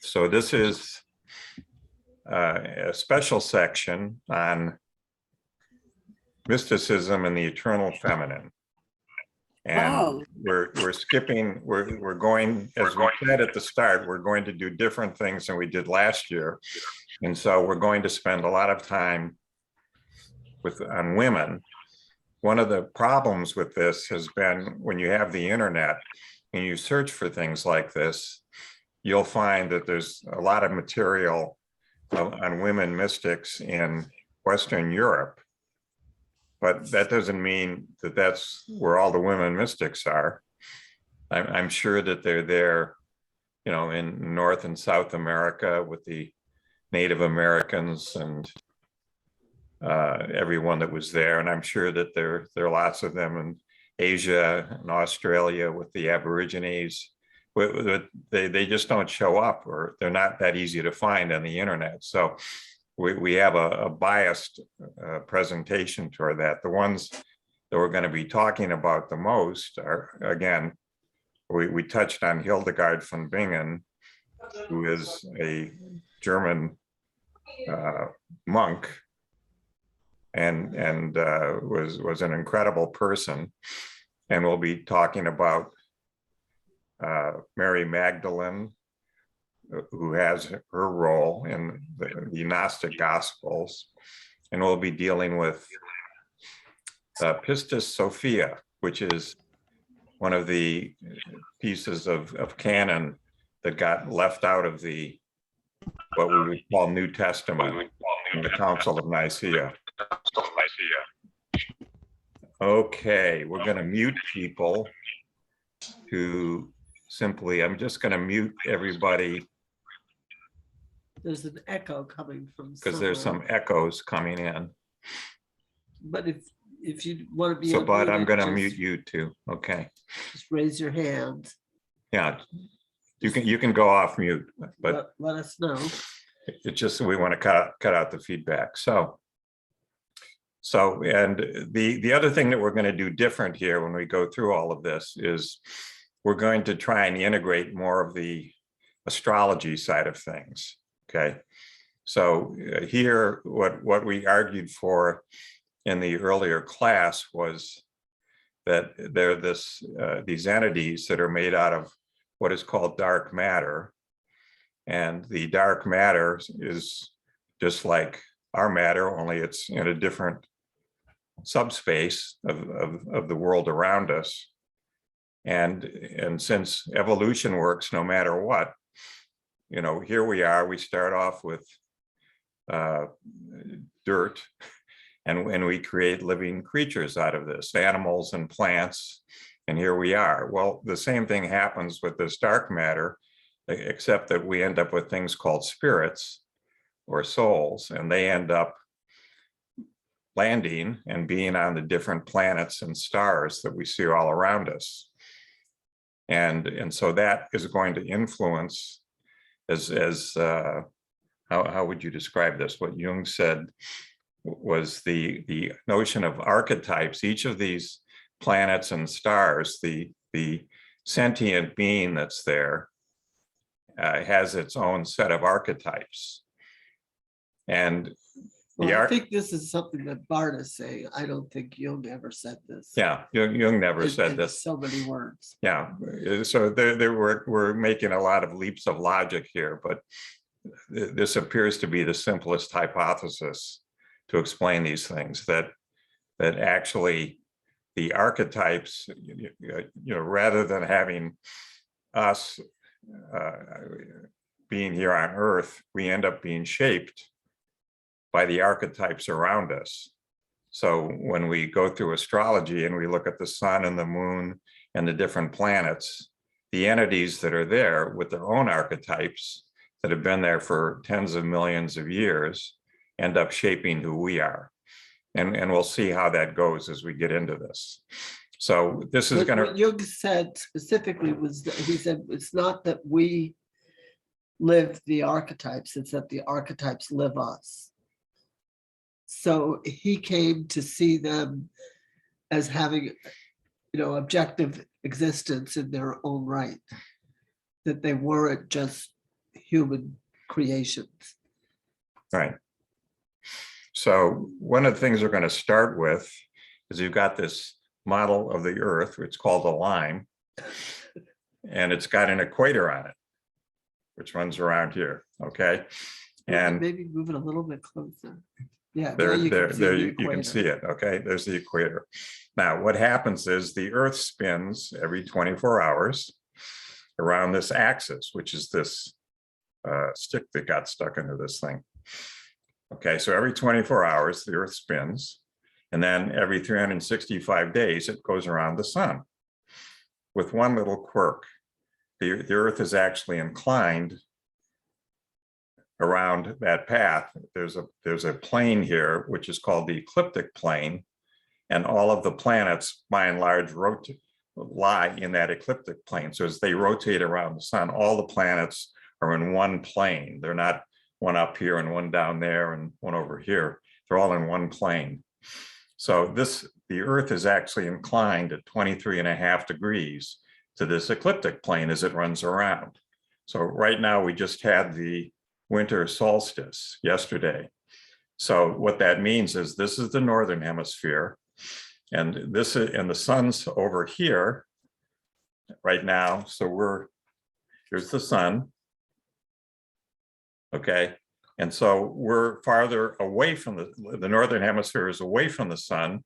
So this is a special section on mysticism and the eternal feminine. And we're skipping, we're going, as we said at the start, we're going to do different things than we did last year. And so we're going to spend a lot of time on women. One of the problems with this has been when you have the internet and you search for things like this, you'll find that there's a lot of material on women mystics in Western Europe. But that doesn't mean that that's where all the women mystics are. I'm sure that they're there, you know, in North and South America with the Native Americans and everyone that was there. And I'm sure that there are lots of them in Asia and Australia with the Aborigines. They just don't show up, or they're not that easy to find on the internet. So we have a biased presentation toward that. The ones that we're going to be talking about the most are, again, we touched on Hildegard von Bingen, who is a German monk and was an incredible person. And we'll be talking about Mary Magdalene, who has her role in the Gnostic Gospels. And we'll be dealing with Pistis Sophia, which is one of the pieces of canon that got left out of the what we would call New Testament in the Council of Nicaea. Okay, we're going to mute people to simply, I'm just going to mute everybody. There's an echo coming from because there's some echoes coming in. But if you want to be so, but I'm going to mute you too. Okay. Just raise your hand. Yeah, you can go off mute, but let us know. It's just we want to cut out the feedback. So and the other thing that we're going to do different here when we go through all of this is we're going to try and integrate more of the astrology side of things. Okay, so here what we argued for in the earlier class was that there are these entities that are made out of what is called dark matter, and the dark matter is just like our matter, only it's in a different subspace of the world around us. And since evolution works no matter what, you know, here we are, we start off with dirt, and we create living creatures out of this, animals and plants, and here we are. Well, the same thing happens with this dark matter, except that we end up with things called spirits or souls, and they end up landing and being on the different planets and stars that we see all around us. And so that is going to influence how would you describe this? What Jung said was the notion of archetypes. Each of these planets and stars, the sentient being that's there has its own set of archetypes. And I think this is something that Bart is saying. I don't think Jung ever said this. Yeah, Jung never said this. So many words. Yeah, so we're making a lot of leaps of logic here, but this appears to be the simplest hypothesis to explain these things, that actually the archetypes, you know, rather than having us being here on Earth, we end up being shaped by the archetypes around us. So when we go through astrology and we look at the sun and the moon and the different planets, the entities that are there with their own archetypes that have been there for tens of millions of years end up shaping who we are. And we'll see how that goes as we get into this. So this is going to... What Jung said specifically was that he said, it's not that we live the archetypes, it's that the archetypes live us. So he came to see them as having, you know, objective existence in their own right, that they weren't just human creations. Right. So one of the things we're going to start with is you've got this model of the Earth, it's called a line, and it's got an equator on it, which runs around here, okay? And maybe move it a little bit closer. Yeah, there you can see it, okay? There's the equator. Now, what happens is the Earth spins every 24 hours around this axis, which is this stick that got stuck into this thing. Okay, so every 24 hours, the Earth spins, and then every 365 days, it goes around the sun. With one little quirk, the Earth is actually inclined around that path. There's a plane here, which is called the ecliptic plane, and all of the planets, by and large, lie in that ecliptic plane. So as they rotate around the sun, all the planets are in one plane. They're not one up here and one down there and one over here. They're all in one plane. So the Earth is actually inclined at 23.5 degrees to this ecliptic plane as it runs around. So right now we just had the winter solstice yesterday. So what that means is this is the northern hemisphere, and the sun's over here right now. So here's the sun. Okay, and so we're farther away from the northern hemisphere is away from the sun.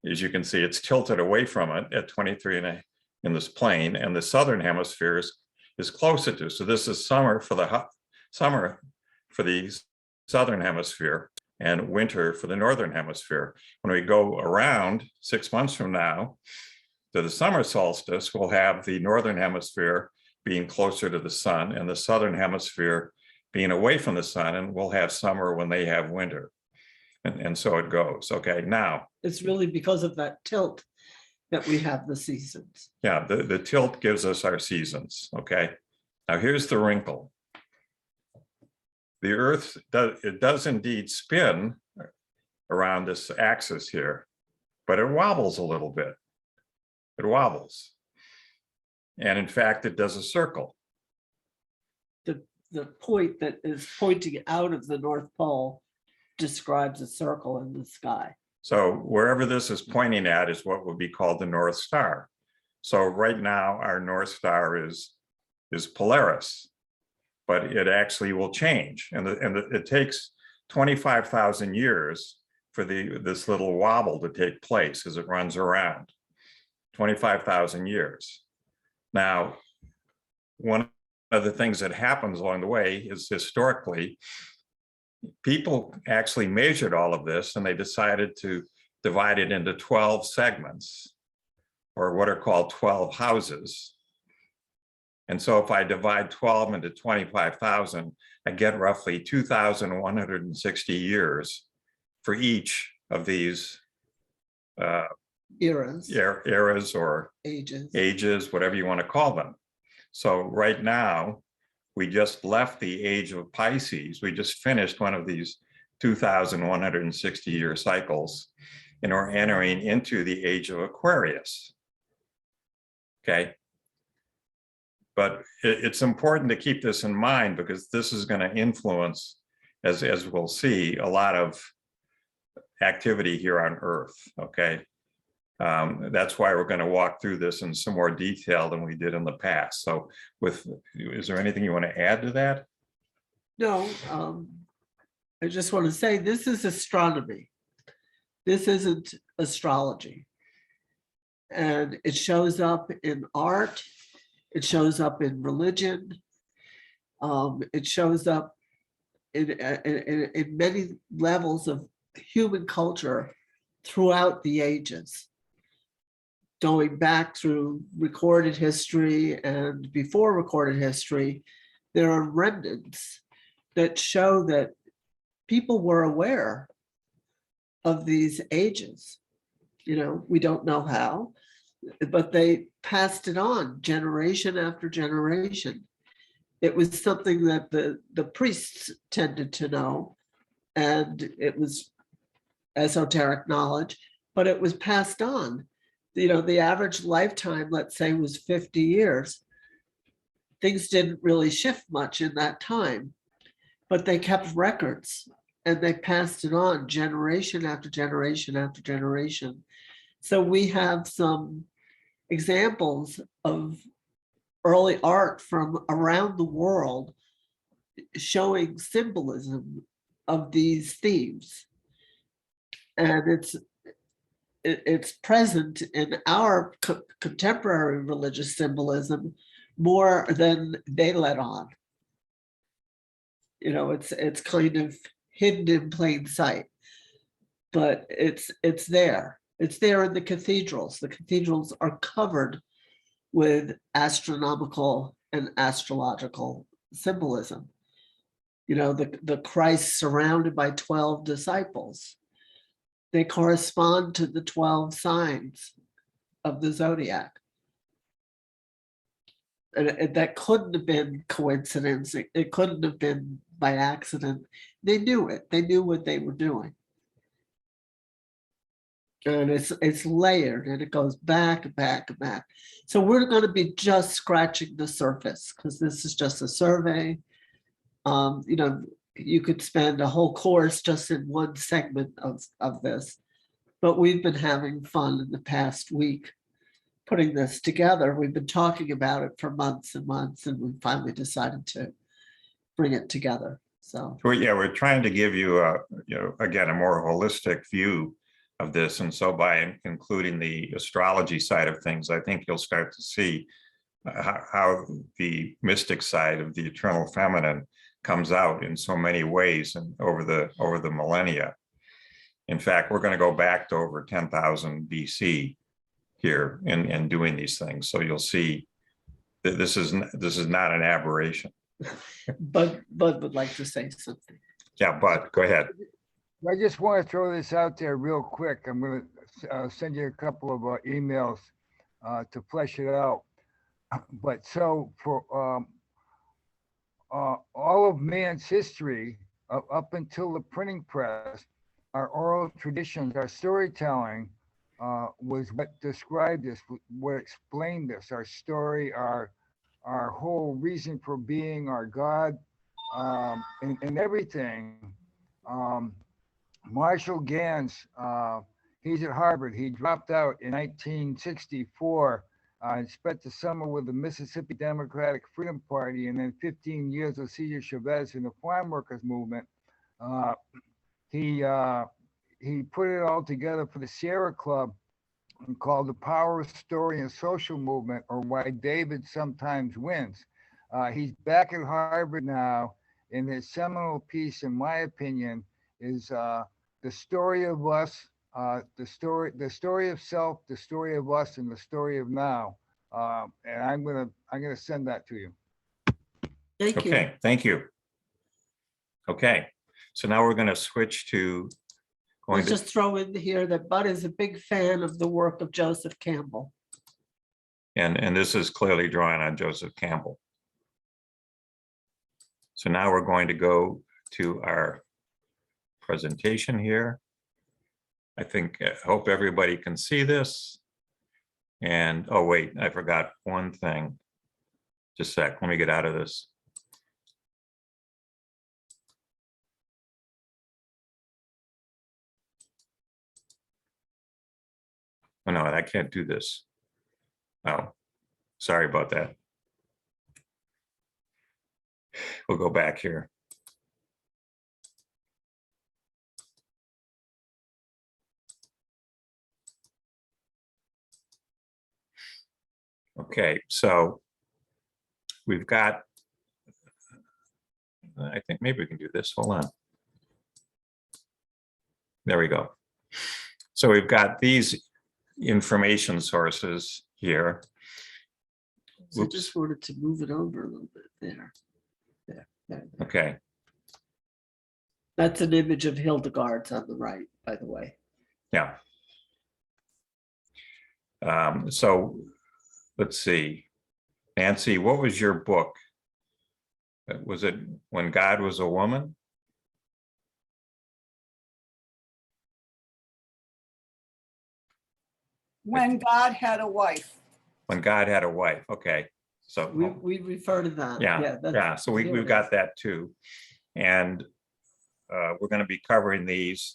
As you can see, it's tilted away from it at 23 in this plane, and the southern hemisphere is closer to. So this is summer for the southern hemisphere and winter for the northern hemisphere. When we go around 6 months from now to the summer solstice, we'll have the northern hemisphere being closer to the sun and the southern hemisphere being away from the sun, and we'll have summer when they have winter. And so it goes. Okay, now. It's really because of that tilt that we have the seasons. Yeah, the tilt gives us our seasons. Okay, now here's the wrinkle. The Earth does indeed spin around this axis here, but it wobbles a little bit. It wobbles. And in fact, it does a circle. The point that is pointing out of the North Pole describes a circle in the sky. So wherever this is pointing at is what would be called the North Star. So right now, our North Star is Polaris, but it actually will change. And it takes 25,000 years for this little wobble to take place as it runs around. 25,000 years. Now, one of the things that happens along the way is historically, people actually measured all of this and they decided to divide it into 12 segments, or what are called 12 houses. And so if I divide 12 into 25,000, I get roughly 2,160 years for each of these eras or ages, whatever you want to call them. So right now, we just left the age of Pisces. We just finished one of these 2,160 year cycles, and we're entering into the age of Aquarius. Okay. But it's important to keep this in mind because this is going to influence, as we'll see, a lot of activity here on Earth. Okay. That's why we're going to walk through this in some more detail than we did in the past. So is there anything you want to add to that? No, I just want to say this is astronomy. This isn't astrology. And it shows up in art. It shows up in religion. It shows up in many levels of human culture throughout the ages. Going back through recorded history and before recorded history, there are remnants that show that people were aware of these ages. You know, we don't know how, but they passed it on generation after generation. It was something that the priests tended to know, and it was esoteric knowledge, but it was passed on. You know, the average lifetime, let's say, was 50 years. things didn't really shift much in that time, but they kept records and they passed it on generation after generation after generation. So we have some examples of early art from around the world showing symbolism of these themes. And it's present in our contemporary religious symbolism more than they let on. You know, it's kind of hidden in plain sight, but it's there. It's there in the cathedrals. The cathedrals are covered with astronomical and astrological symbolism. You know, the Christ surrounded by 12 disciples. They correspond to the 12 signs of the zodiac. And that couldn't have been coincidence. It couldn't have been by accident. They knew it. They knew what they were doing. And it's layered and it goes back, back, back. So we're going to be just scratching the surface because this is just a survey. You know, you could spend a whole course just in one segment of this, but we've been having fun in the past week putting this together. We've been talking about it for months and months, and we finally decided to bring it together. So yeah, we're trying to give you a, you know, again, a more holistic view of this. And so by including the astrology side of things, I think you'll start to see how the mystic side of the eternal feminine comes out in so many ways and over the millennia. In fact, we're going to go back to over 10,000 BC here in doing these things. So you'll see that this is not an aberration. Bud would like to say something. Yeah, Bud, go ahead. I just want to throw this out there real quick. I'm going to send you a couple of emails to flesh it out. But so for all of man's history, up until the printing press, our oral traditions, our storytelling was what described this, what explained this, our story, our whole reason for being, our God, and everything. Marshall Gans, he's at Harvard. He dropped out in 1964 and spent the summer with the Mississippi Democratic Freedom Party, and then 15 years with Cesar Chavez in the farm workers movement. He put it all together for the Sierra Club and called The Power of Story and Social Movement, or Why David Sometimes Wins. He's back at Harvard now, and his seminal piece, in my opinion, is the story of us, the story of self, the story of us, and the story of now. And I'm gonna send that to you. Thank you. Okay, thank you. Okay, so now we're going to switch to going Let's just throw in here that Bud is a big fan of the work of Joseph Campbell. and this is clearly drawing on Joseph Campbell. So now we're going to go to our presentation here. I hope everybody can see this. And oh wait, I forgot one thing. Just a sec, let me get out of this. Oh no, I can't do this. Oh, sorry about that. We'll go back here. Okay, so we've got, I think maybe we can do this. Hold on. There we go. So we've got these information sources here. So I just wanted to move it over a little bit there. There. Okay. That's an image of Hildegard's on the right, by the way. Yeah. So let's see. Nancy, what was your book? Was it When God Was a Woman? When God Had a Wife. When God Had a Wife. Okay. So We refer to that. yeah. So we've got that too. And we're going to be covering these.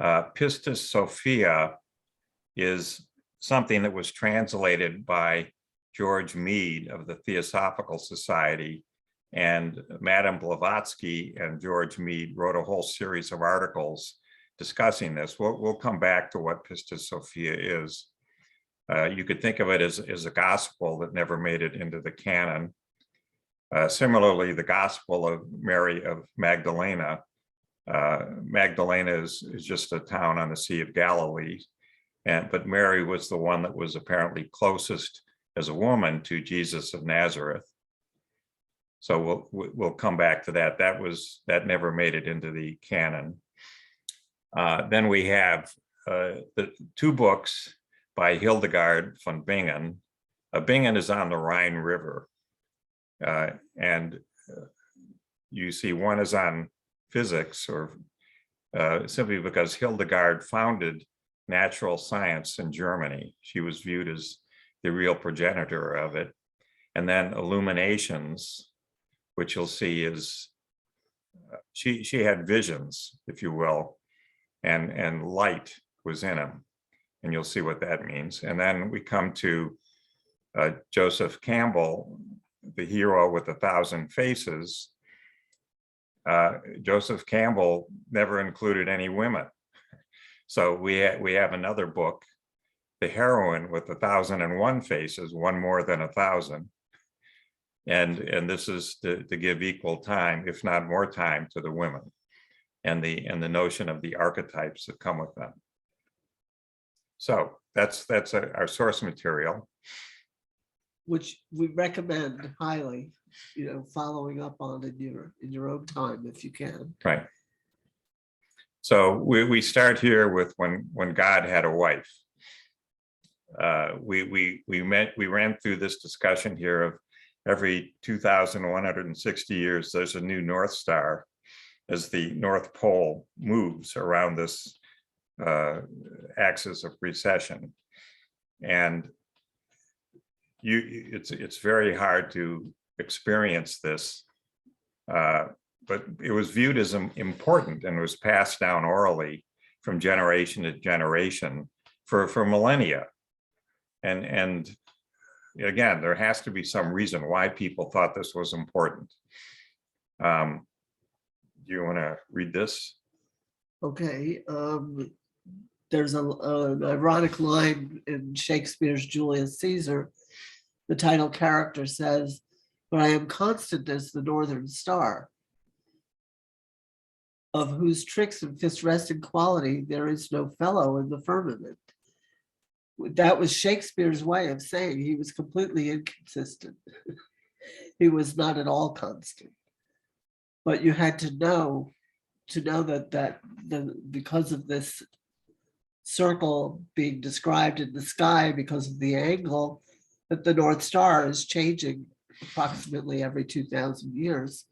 Pistis Sophia is something that was translated by George Mead of the Theosophical Society, and Madame Blavatsky and George Mead wrote a whole series of articles discussing this. We'll come back to what Pistis Sophia is. You could think of it as a gospel that never made it into the canon. Similarly, the Gospel of Mary of Magdalena. Magdalena is just a town on the Sea of Galilee, but Mary was the one that was apparently closest as a woman to Jesus of Nazareth. So we'll come back to that. That never made it into the canon. Then we have the two books by Hildegard von Bingen. Bingen is on the Rhine River, and you see one is on physics, or simply because Hildegard founded natural science in Germany. She was viewed as the real progenitor of it. And then Illuminations, which you'll see is, she had visions, if you will, and light was in them. And you'll see what that means. And then we come to Joseph Campbell, the hero with 1,000 faces. Joseph Campbell never included any women. So we have another book, The Heroine with 1,001 faces, one more than 1,000. And this is to give equal time, if not more time, to the women, and the notion of the archetypes that come with them. So that's our source material, which we recommend highly, following up on in your own time if you can. Right. So we start here with when God had a wife. We ran through this discussion here of every 2,160 years there's a new North Star as the North Pole moves around this axis of precession, and it's very hard to experience this, but it was viewed as important and was passed down orally from generation to generation for millennia. And again, there has to be some reason why people thought this was important. Do you want to read this? Okay. There's an ironic line in Shakespeare's Julius Caesar. The title character says, "But I am constant as the northern star, of whose tricks and fist-resting quality there is no fellow in the firmament." That was Shakespeare's way of saying he was completely inconsistent. He was not at all constant. But you had to know that because of this circle being described in the sky, because of the angle, that the North Star is changing approximately every 2,000 years.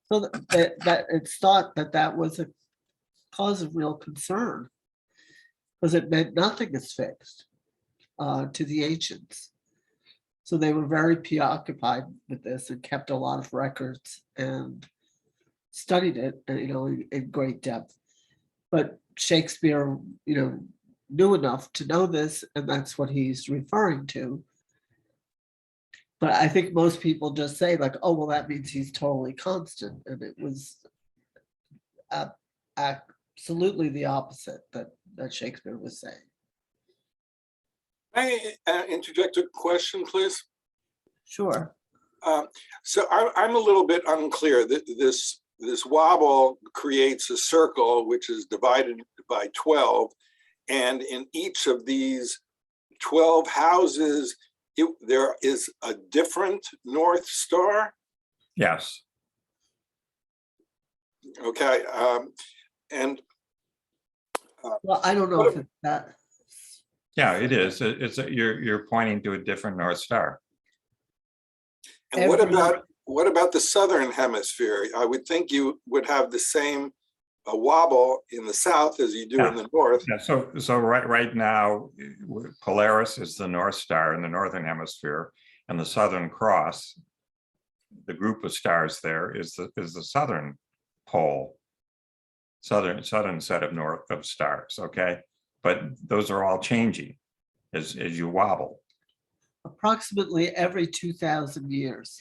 So that it's thought that was a cause of real concern, because it meant nothing is fixed to the ancients. So they were very preoccupied with this and kept a lot of records and studied it, in great depth. But Shakespeare, knew enough to know this, and that's what he's referring to. But I think most people just say like, oh, well, that means he's totally constant. And it was absolutely the opposite that Shakespeare was saying. May I interject a question, please? Sure. So I'm a little bit unclear. This wobble creates a circle which is divided by 12, and in each of these 12 houses, there is a different North Star? Yes. Okay. Well, I don't know if it's that. Yeah, it is. You're pointing to a different North Star. And what about the southern hemisphere? I would think you would have the same wobble in the south as you do in the north. Yeah. So right now, Polaris is the North Star in the northern hemisphere, And the Southern Cross, the group of stars there, is the southern pole, southern set of stars. Okay, but those are all changing as you wobble. Approximately every 2,000 years.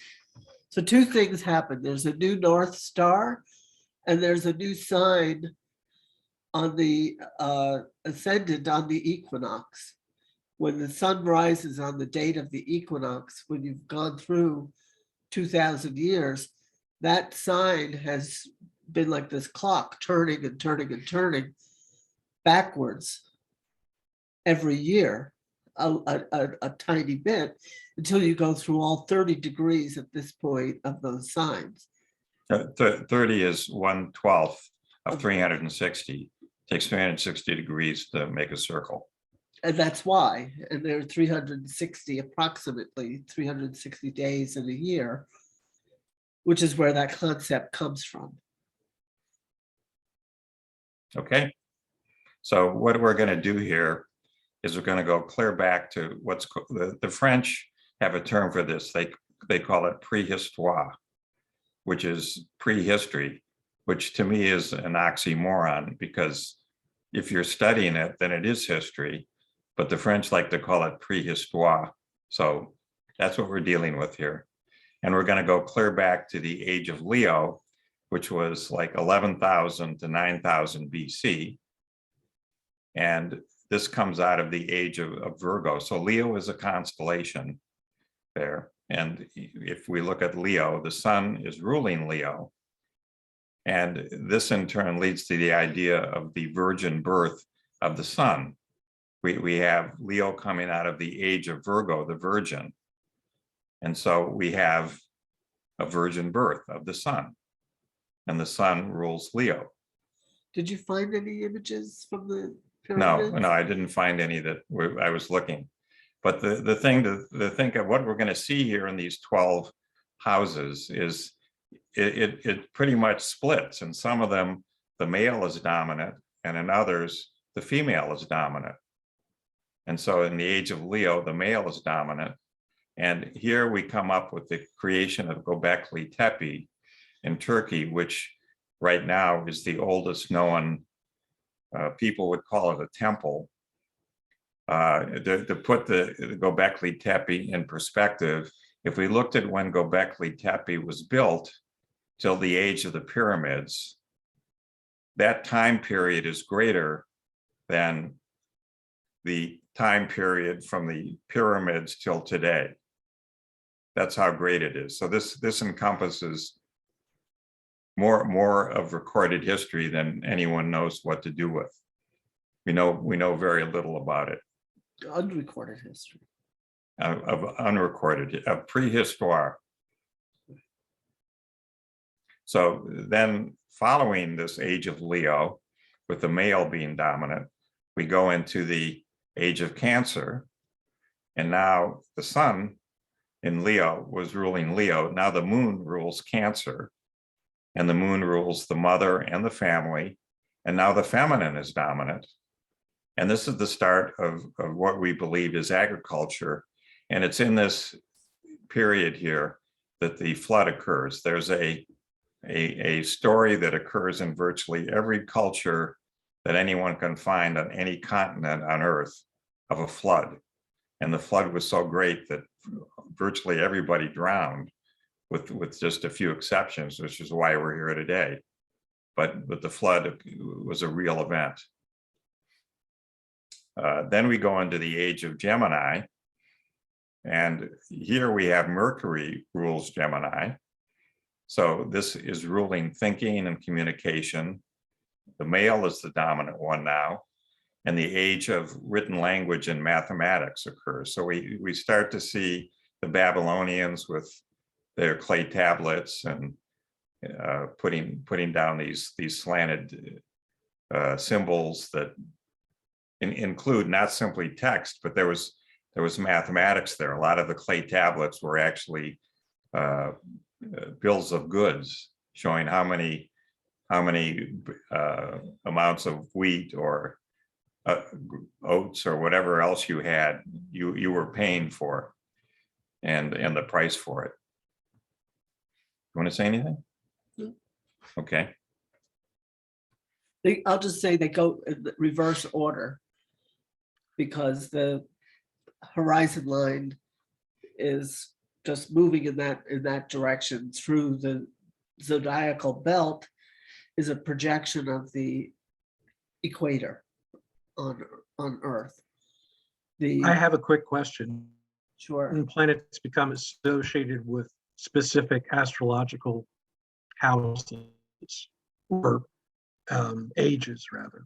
So two things happen. There's a new North Star, and there's a new sign on the ascendant on the equinox. When the sun rises on the date of the equinox, when you've gone through 2,000 years, that sign has been like this clock turning and turning and turning backwards every year, a tiny bit, until you go through all 30 degrees at this point of those signs. 30 is 1/12 of 360. Takes 360 degrees to make a circle. And that's why, and there are 360, approximately 360 days in a year, which is where that concept comes from. Okay, so what we're going to do here is we're going to go clear back to what's the French have a term for this. They call it préhistoire, which is prehistory, which to me is an oxymoron, because if you're studying it, then it is history, but the French like to call it préhistoire. So that's what we're dealing with here. And we're going to go clear back to the age of Leo, which was like 11,000 to 9,000 BC. And this comes out of the age of Virgo. So Leo is a constellation there. And if we look at Leo, the sun is ruling Leo. And this in turn leads to the idea of the virgin birth of the sun. We have Leo coming out of the age of Virgo, the virgin. And so we have a virgin birth of the sun. And the sun rules Leo. Did you find any images from the No, pyramids? I didn't find any that I was looking. But the thing to think of what we're going to see here in these 12 houses is it pretty much splits. In some of them, the male is dominant, and in others, the female is dominant. And so in the age of Leo, the male is dominant. And here we come up with the creation of Göbekli Tepe in Turkey, which right now is the oldest known, people would call it a temple. To put the Göbekli Tepe in perspective, if we looked at when Göbekli Tepe was built till the age of the pyramids, that time period is greater than the time period from the pyramids till today. That's how great it is. So this encompasses more of recorded history than anyone knows what to do with. We know very little about it. Unrecorded history. Of unrecorded, of prehistoire. So then following this age of Leo, with the male being dominant, we go into the age of Cancer. And now the sun in Leo was ruling Leo. Now the moon rules Cancer. And the moon rules the mother and the family. And now the feminine is dominant. And this is the start of what we believe is agriculture. And it's in this period here that the flood occurs. There's a story that occurs in virtually every culture that anyone can find on any continent on Earth of a flood. And the flood was so great that virtually everybody drowned, with just a few exceptions, which is why we're here today. But the flood was a real event. Then we go into the age of Gemini. And here we have Mercury rules Gemini. So this is ruling thinking and communication. The male is the dominant one now. And the age of written language and mathematics occurs. So we start to see the Babylonians with their clay tablets and putting down these slanted symbols that include not simply text, but there was mathematics there. A lot of the clay tablets were actually bills of goods showing how many amounts of wheat or oats or whatever else you had, you were paying for. and the price for it. You want to say anything? No. Okay. I'll just say they go in the reverse order because the horizon line is just moving in that direction through the zodiacal belt is a projection of the equator on Earth. I have a quick question. Sure. When planets become associated with specific astrological houses or ages, rather.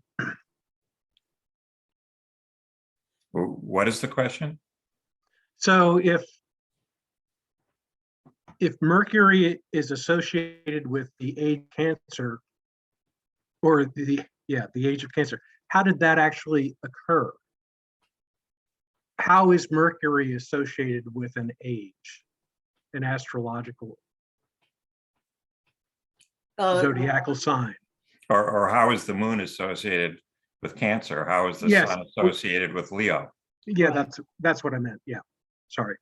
What is the question? So if Mercury is associated with the age of Cancer, or the age of Cancer, how did that actually occur? How is Mercury associated with an age, an astrological zodiacal sign? Or how is the moon associated with Cancer? How is the Yes. sun associated with Leo? Yeah, Right. that's what I meant. Yeah, sorry.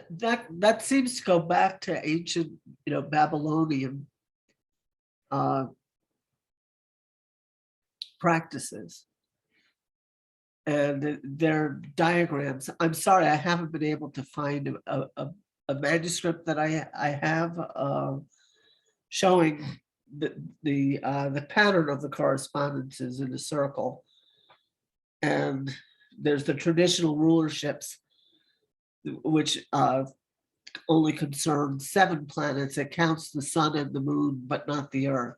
That seems to go back to ancient, Babylonian practices. And their diagrams. I'm sorry, I haven't been able to find a manuscript that I have showing the pattern of the correspondences in a circle. And there's the traditional rulerships, which only concern 7 planets. It counts the sun and the moon, but not the earth.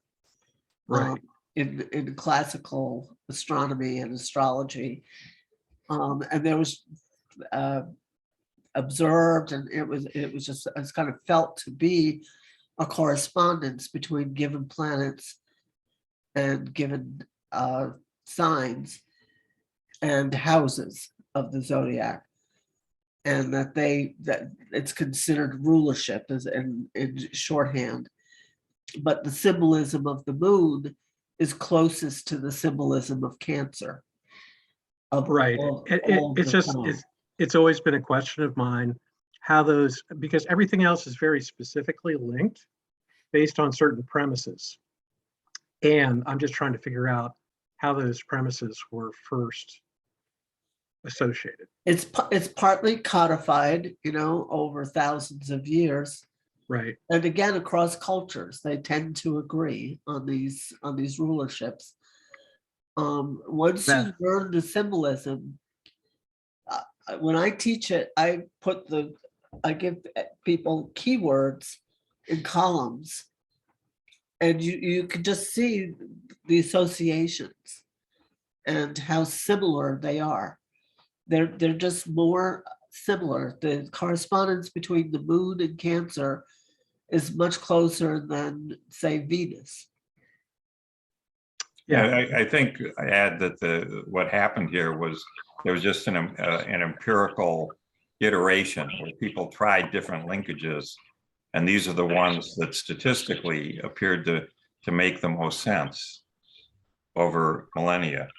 Right. In classical astronomy and astrology. And there was observed, and it was just, it's kind of felt to be a correspondence between given planets and given signs and houses of the zodiac. And that it's considered rulership as in shorthand. But the symbolism of the moon is closest to the symbolism of Cancer. Right. It's always been a question of mine how those, because everything else is very specifically linked based on certain premises. And I'm just trying to figure out how those premises were first associated. It's partly codified, over thousands of years. Right. And again, across cultures, they tend to agree on these rulerships. Once you learn the symbolism, when I teach it, I give people keywords in columns, and you can just see the associations and how similar they are. They're just more similar. The correspondence between the moon and Cancer is much closer than, say, Venus. Yeah, I think I add that what happened here was there was just an empirical iteration where people tried different linkages, and these are the ones that statistically appeared to make the most sense over millennia.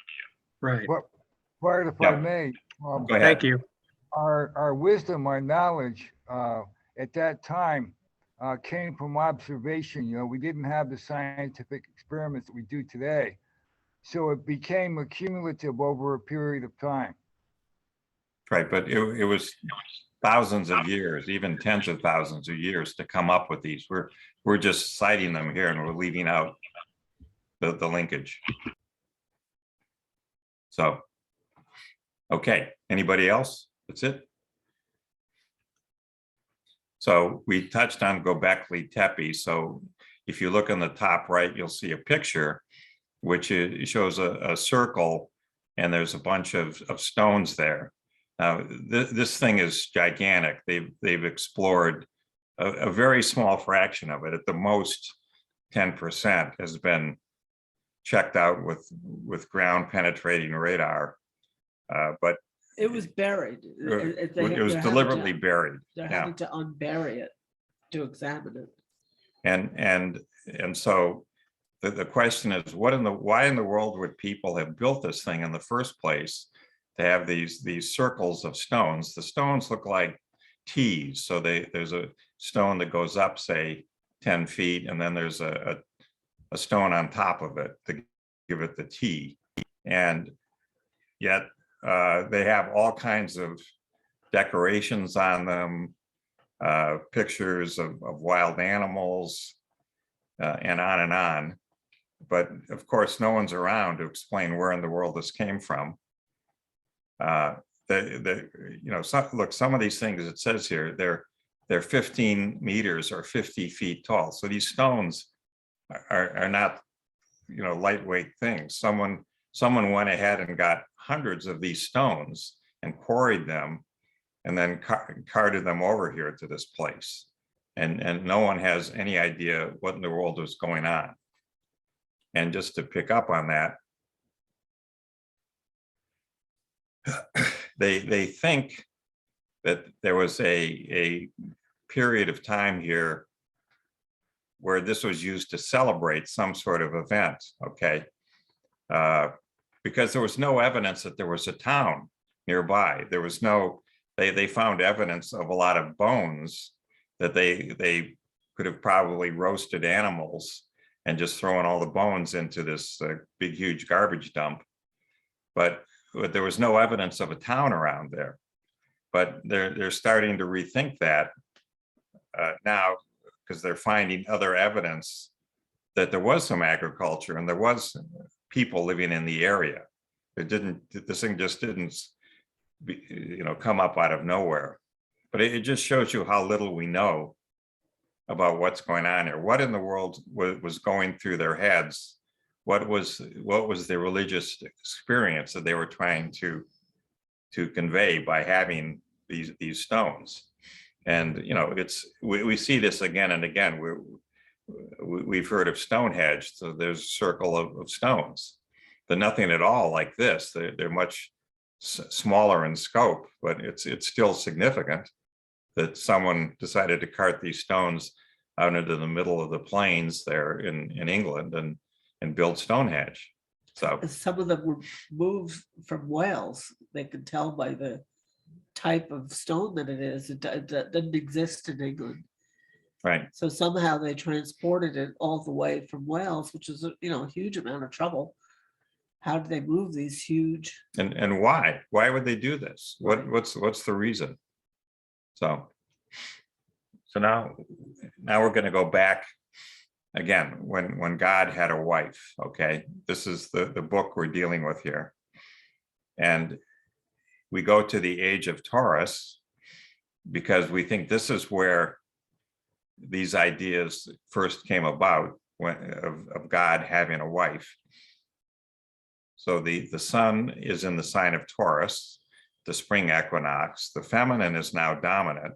Right. Bart, if I may, Go ahead. Thank you. our wisdom, our knowledge at that time came from observation. We didn't have the scientific experiments that we do today. So it became accumulative over a period of time. Right, but it was thousands of years, even tens of thousands of years to come up with these. We're just citing them here and we're leaving out the linkage. So, okay, anybody else? That's it. So we touched on Göbekli Tepe. So if you look on the top right, you'll see a picture which shows a circle, and there's a bunch of stones there. Now, this thing is gigantic. They've explored a very small fraction of it. At the most, 10% has been checked out with ground penetrating radar, but it was buried. It was deliberately buried. They're having to unbury it to examine it. And so the question is, why in the world would people have built this thing in the first place to have these circles of stones? The stones look like T's. So there's a stone that goes up, say, 10 feet, and then there's a stone on top of it to give it the T. And yet they have all kinds of decorations on them, pictures of wild animals, and on and on. But of course, no one's around to explain where in the world this came from. Look, some of these things it says here, they're 15 meters or 50 feet tall. So these stones are not, lightweight things. Someone went ahead and got hundreds of these stones and quarried them and then carted them over here to this place. And no one has any idea what in the world was going on. And just to pick up on that, they think that there was a period of time here where this was used to celebrate some sort of event, okay? Because there was no evidence that there was a town nearby. There was no, they found evidence of a lot of bones that they could have probably roasted animals and just thrown all the bones into this big, huge garbage dump. But there was no evidence of a town around there. But they're starting to rethink that now, because they're finding other evidence that there was some agriculture and there was people living in the area. This thing just didn't, come up out of nowhere. But it just shows you how little we know about what's going on here. What in the world was going through their heads? What was the religious experience that they were trying to convey by having these stones? And we see this again and again. We've heard of Stonehenge, so there's a circle of stones. They're nothing at all like this. They're much smaller in scope, but it's still significant that someone decided to cart these stones out into the middle of the plains there in England and build Stonehenge. So some of them were moved from Wales. They could tell by the type of stone that it is. It doesn't exist in England. Right. So somehow they transported it all the way from Wales, which is a huge amount of trouble. How do they move these huge? And why? Why would they do this? What's the reason? So now we're going to go back again when God had a wife. Okay, this is the book we're dealing with here, and we go to the age of Taurus because we think this is where these ideas first came about, of God having a wife. So the sun is in the sign of Taurus, the spring equinox. The feminine is now dominant.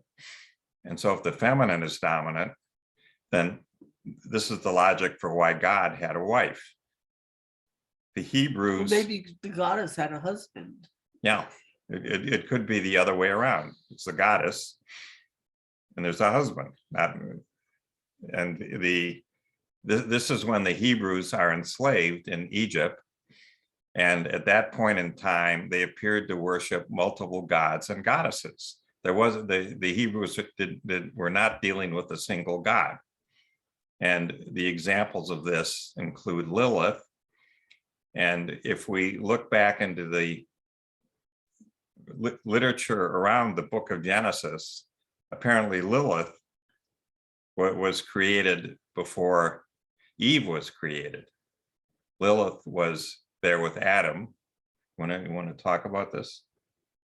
And so if the feminine is dominant, then this is the logic for why God had a wife. The Hebrews— Well, maybe the goddess had a husband. Yeah, it could be the other way around. It's the goddess and there's a husband. This is when the Hebrews are enslaved in Egypt. And at that point in time, they appeared to worship multiple gods and goddesses. The Hebrews were not dealing with a single god. And the examples of this include Lilith. And if we look back into the literature around the book of Genesis, apparently Lilith was created before Eve was created. Lilith was there with Adam. You want to talk about this?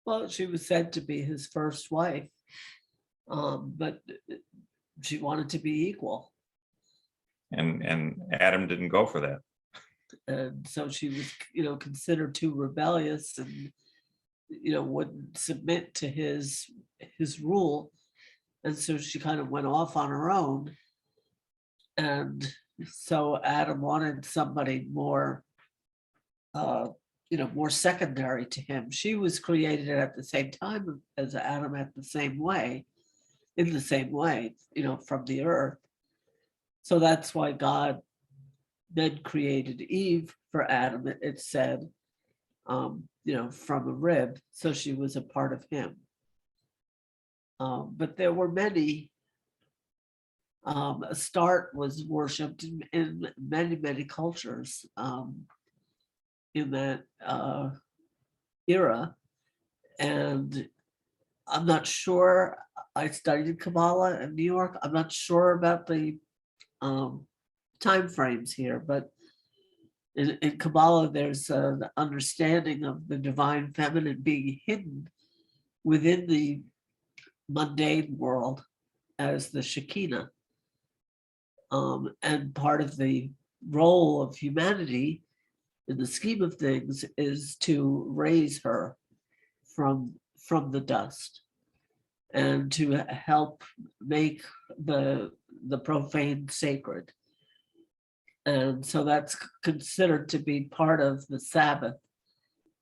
Well, she was said to be his first wife, but she wanted to be equal. And Adam didn't go for that. And so she was, considered too rebellious and, wouldn't submit to his rule. And so she kind of went off on her own. And so Adam wanted somebody more, more secondary to him. She was created at the same time as Adam in the same way, from the earth. So that's why God then created Eve for Adam, it said, from a rib. So she was a part of him. But there were many. Astarte was worshipped in many, many cultures in that era. And I'm not sure, I studied Kabbalah in New York. I'm not sure about the time frames here, but in Kabbalah, there's an understanding of the divine feminine being hidden within the mundane world as the Shekinah. And part of the role of humanity in the scheme of things is to raise her from the dust and to help make the profane sacred. And so that's considered to be part of the Sabbath,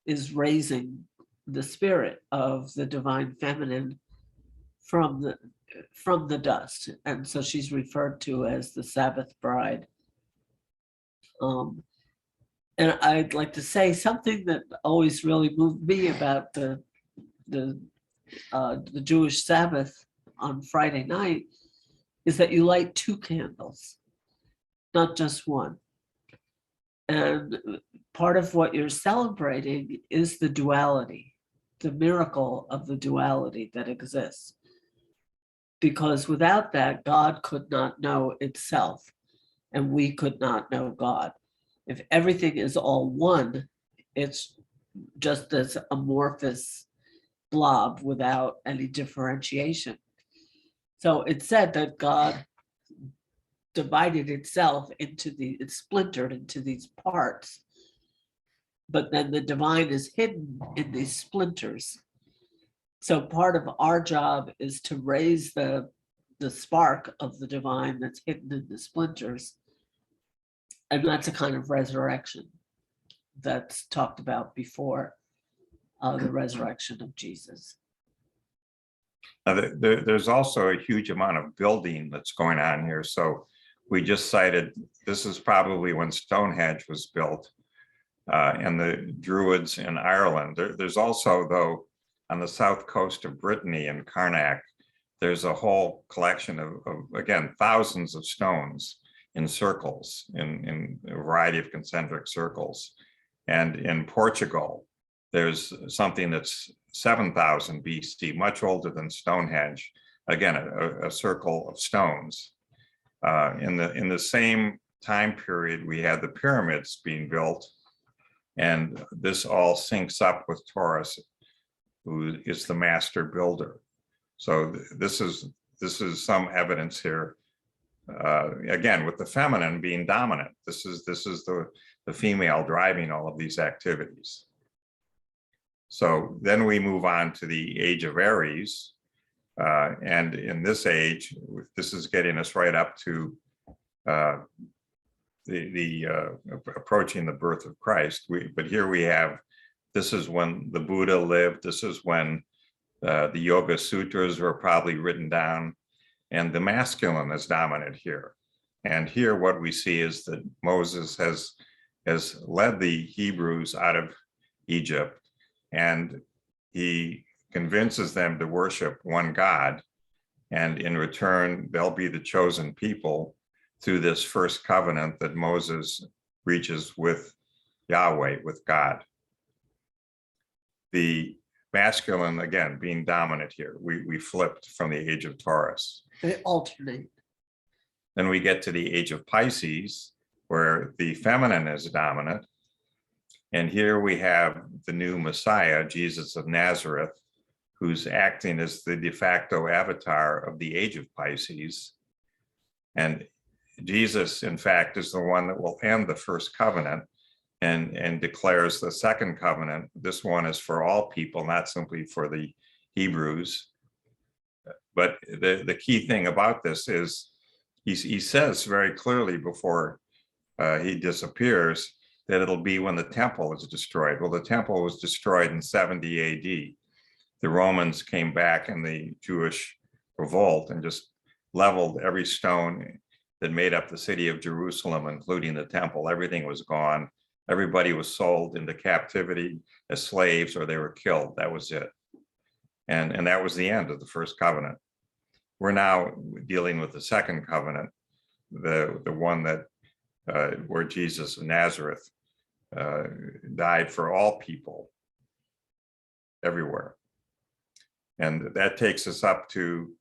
is raising the spirit of the divine feminine from the dust. And so she's referred to as the Sabbath bride. And I'd like to say something that always really moved me about the Jewish Sabbath on Friday night is that you light 2 candles, not just one. And part of what you're celebrating is the duality, the miracle of the duality that exists. Because without that, God could not know itself, and we could not know God. If everything is all one, it's just this amorphous blob without any differentiation. So it's said that God divided itself it splintered into these parts, but then the divine is hidden in these splinters. So part of our job is to raise the spark of the divine that's hidden in the splinters. And that's a kind of resurrection that's talked about before the resurrection of Jesus. Now, there's also a huge amount of building that's going on here. So we just cited, this is probably when Stonehenge was built, and the Druids in Ireland. There's also, though, on the south coast of Brittany in Carnac, there's a whole collection of again, thousands of stones in circles, in a variety of concentric circles. And in Portugal, there's something that's 7,000 BC, much older than Stonehenge. Again, a circle of stones. In the same time period, we had the pyramids being built, and this all syncs up with Taurus, who is the master builder. So this is some evidence here. Again, with the feminine being dominant, this is the female driving all of these activities. So then we move on to the age of Aries, and in this age, this is getting us right up to approaching the birth of Christ. But here we have, this is when the Buddha lived. This is when the Yoga Sutras were probably written down, and the masculine is dominant here. And here what we see is that Moses has led the Hebrews out of Egypt, and he convinces them to worship one God. And in return, they'll be the chosen people through this first covenant that Moses reaches with Yahweh, with God. The masculine, again, being dominant here. We flipped from the age of Taurus. They alternate. Then we get to the age of Pisces, where the feminine is dominant. And here we have the new Messiah, Jesus of Nazareth, who's acting as the de facto avatar of the age of Pisces. And Jesus, in fact, is the one that will end the first covenant and declares the second covenant. This one is for all people, not simply for the Hebrews. But the key thing about this is he says very clearly before he disappears that it'll be when the temple is destroyed. Well, the temple was destroyed in 70 AD. The Romans came back in the Jewish revolt and just leveled every stone that made up the city of Jerusalem, including the temple. Everything was gone. Everybody was sold into captivity as slaves, or they were killed. That was it. And that was the end of the first covenant. We're now dealing with the second covenant, the one that where Jesus of Nazareth died for all people everywhere. And that takes us up to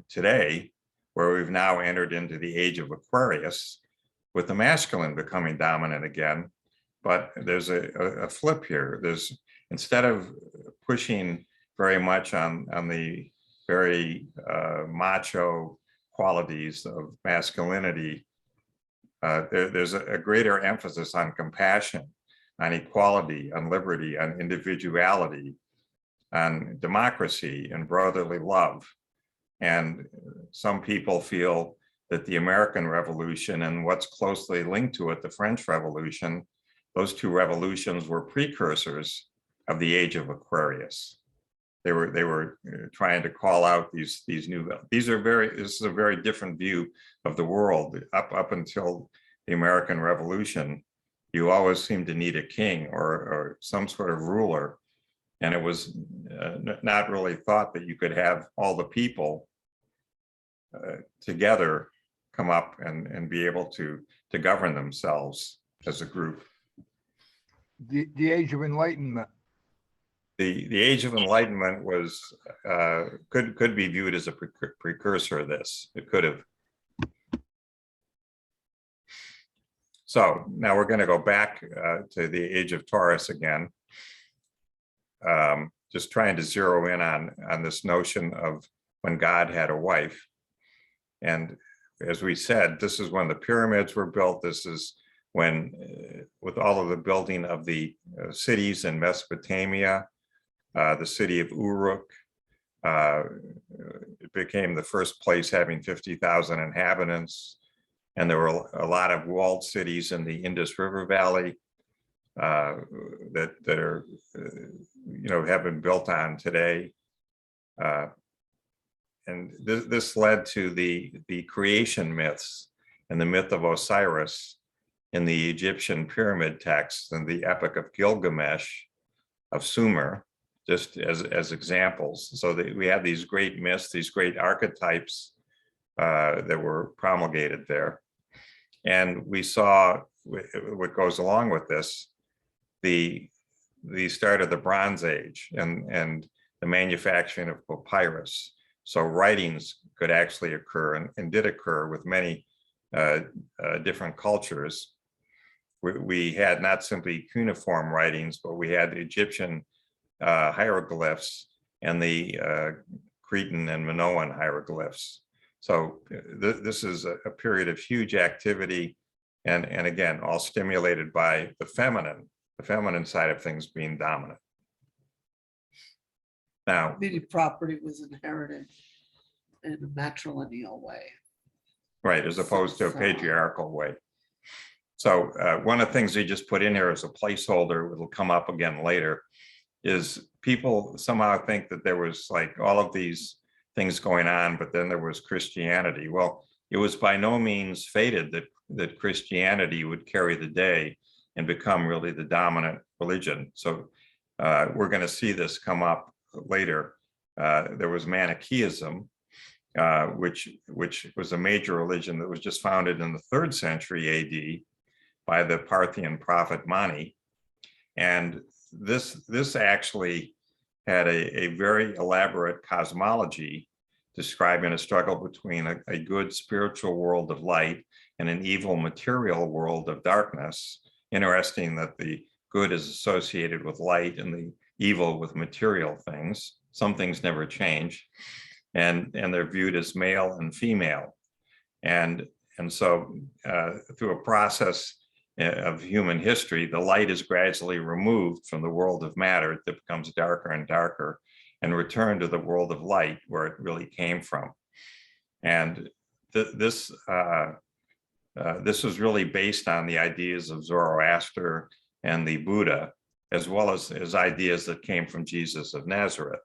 today, where we've now entered into the age of Aquarius, with the masculine becoming dominant again. But there's a flip here. There's, instead of pushing very much on the very macho qualities of masculinity, there's a greater emphasis on compassion, on equality, on liberty, on individuality, on democracy and brotherly love. And some people feel that the American Revolution and what's closely linked to it, the French Revolution, those two revolutions were precursors of the age of Aquarius. They were trying to call out these new, this is a very different view of the world. Up until the American Revolution, you always seemed to need a king or some sort of ruler. And it was not really thought that you could have all the people together come up and be able to govern themselves as a group. The Age of Enlightenment. The Age of Enlightenment was could be viewed as a precursor of this. It could have. So now we're going to go back to the Age of Taurus again. Just trying to zero in on this notion of when God had a wife. And as we said, this is when the pyramids were built. This is when, with all of the building of the cities in Mesopotamia, the city of Uruk, it became the first place having 50,000 inhabitants. And there were a lot of walled cities in the Indus River Valley that are, have been built on today. And this led to the creation myths and the myth of Osiris in the Egyptian pyramid texts and the Epic of Gilgamesh of Sumer, just as examples. So that we have these great myths, these great archetypes that were promulgated there. And we saw what goes along with this, the start of the Bronze Age and the manufacturing of papyrus. So writings could actually occur and did occur with many different cultures. We had not simply cuneiform writings, but we had Egyptian hieroglyphs and the Cretan and Minoan hieroglyphs. So this is a period of huge activity, and again, all stimulated by the feminine side of things being dominant. Now, Meaning property was inherited in a matrilineal way. right, as opposed to a patriarchal way. So one of the things we just put in here as a placeholder, it'll come up again later, is people somehow think that there was like all of these things going on, but then there was Christianity. Well, it was by no means fated that Christianity would carry the day and become really the dominant religion. So we're going to see this come up later. There was Manichaeism, which was a major religion that was just founded in the 3rd century AD by the Parthian prophet Mani. And this actually had a very elaborate cosmology describing a struggle between a good spiritual world of light and an evil material world of darkness. Interesting that the good is associated with light and the evil with material things. Some things never change. And they're viewed as male and female. And so through a process of human history, the light is gradually removed from the world of matter that becomes darker and darker and returned to the world of light where it really came from. And this was really based on the ideas of Zoroaster and the Buddha, as well as ideas that came from Jesus of Nazareth.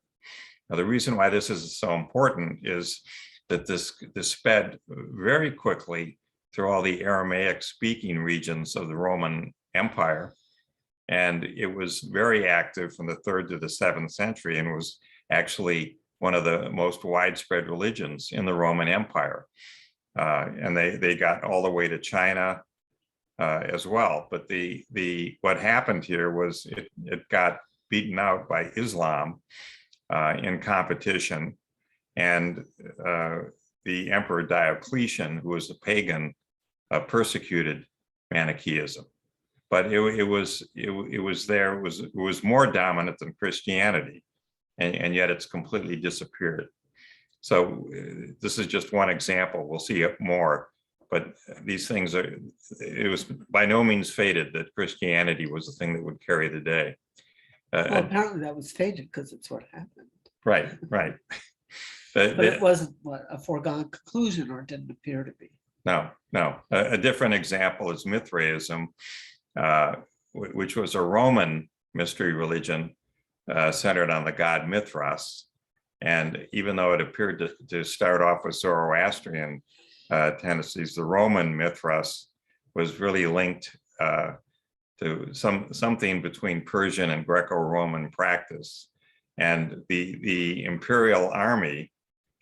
Now, the reason why this is so important is that this sped very quickly through all the Aramaic speaking regions of the Roman Empire. And it was very active from the 3rd to the 7th century, and was actually one of the most widespread religions in the Roman Empire. And they got all the way to China as well. But what happened here was it got beaten out by Islam in competition. And the Emperor Diocletian, who was a pagan, persecuted Manichaeism. But it was more dominant than Christianity, and yet it's completely disappeared. So this is just one example. We'll see it more, but these things it was by no means fated that Christianity was the thing that would carry the day. Well, apparently that was fated because it's what happened. Right. But it wasn't a foregone conclusion, or it didn't appear to be. No. A different example is Mithraism, which was a Roman mystery religion centered on the god Mithras. And even though it appeared to start off with Zoroastrian tendencies, the Roman Mithras was really linked to something between Persian and Greco-Roman practice. And the imperial army,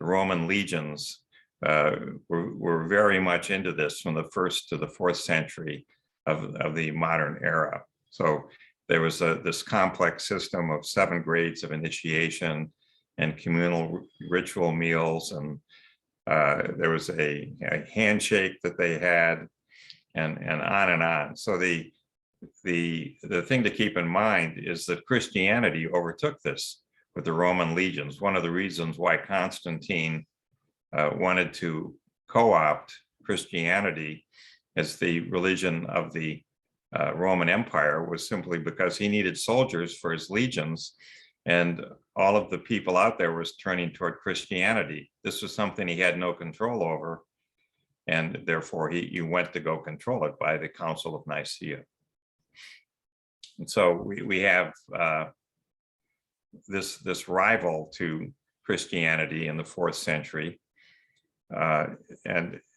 the Roman legions, were very much into this from the 1st to the 4th century of the modern era. So there was this complex system of 7 grades of initiation and communal ritual meals, and there was a handshake that they had, and on and on. So the thing to keep in mind is that Christianity overtook this with the Roman legions. One of the reasons why Constantine wanted to co-opt Christianity as the religion of the Roman Empire was simply because he needed soldiers for his legions, and all of the people out there was turning toward Christianity. This was something he had no control over, and therefore he went to go control it by the Council of Nicaea. And so we have this rival to Christianity in the 4th century, and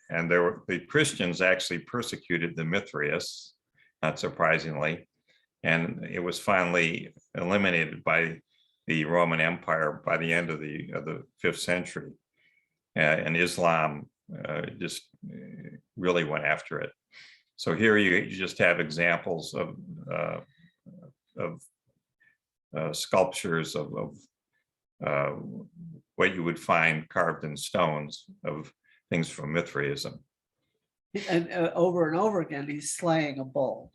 the Christians actually persecuted the Mithraists, not surprisingly, and it was finally eliminated by the Roman Empire by the end of the 5th century, and Islam just really went after it. So here you just have examples of sculptures of what you would find carved in stones of things from Mithraism. And over and over again, he's slaying a bull.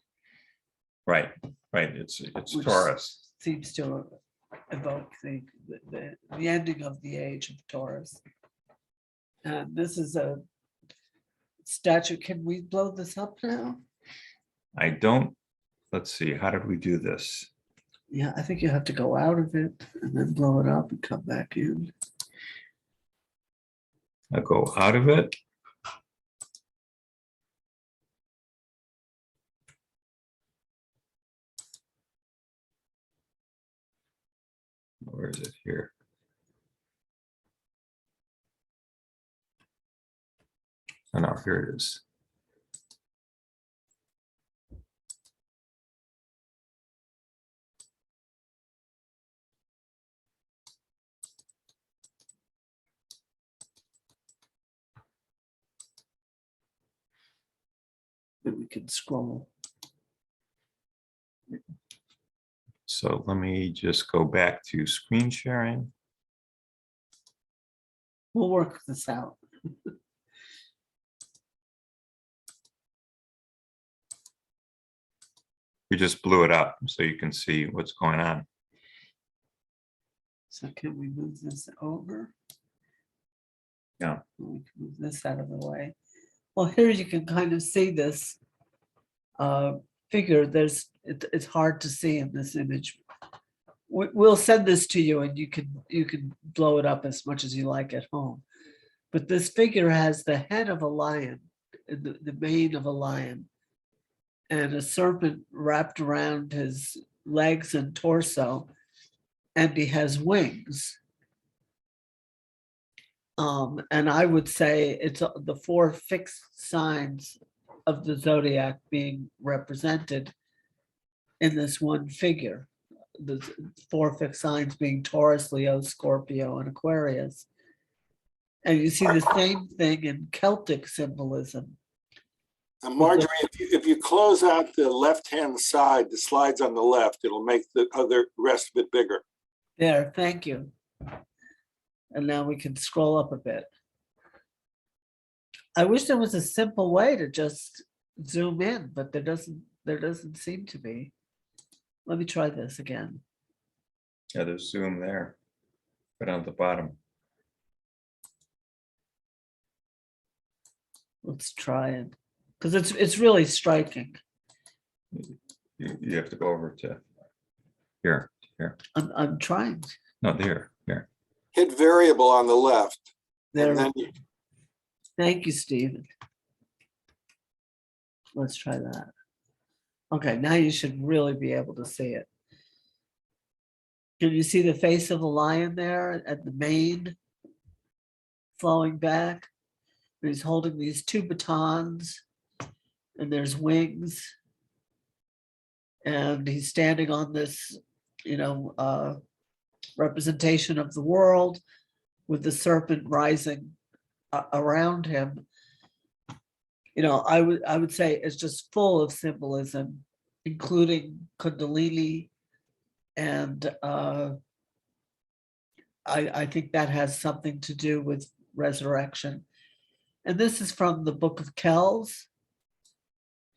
Right. It's Which Taurus. Seems to evoke the ending of the age of Taurus. And this is a statue. Can we blow this up now? I don't. Let's see. How did we do this? Yeah, I think you have to go out of it and then blow it up and come back in. I'll go out of it. Where is it here? Oh, no, here it is. Then we can scroll. So let me just go back to screen sharing. We'll work this out. We just blew it up so you can see what's going on. So can we move this over? Yeah. We can move this out of the way. Well, here you can kind of see this figure. It's hard to see in this image. We'll send this to you, and you can blow it up as much as you like at home. But this figure has the head of a lion, the mane of a lion, and a serpent wrapped around his legs and torso, and he has wings. And I would say it's the 4 fixed signs of the zodiac being represented in this one figure. The four fixed signs being Taurus, Leo, Scorpio, and Aquarius. And you see the same thing in Celtic symbolism. Marjorie, if you close out the left-hand side, the slides on the left, it'll make the other rest of it bigger. There, thank you. And now we can scroll up a bit. I wish there was a simple way to just zoom in, but there doesn't seem to be. Let me try this again. Yeah, there's zoom there, but on the bottom. Let's try it, because it's really striking. You have to go over to here. I'm trying. No, here. Hit variable on the left. There. And then Thank you, Stephen. Let's try that. Okay, now you should really be able to see it. Can you see the face of the lion there at the mane flowing back? And he's holding these two batons, and there's wings. And he's standing on this, representation of the world with the serpent rising around him. I would say it's just full of symbolism, including Kundalini, and I think that has something to do with resurrection. And this is from the Book of Kells,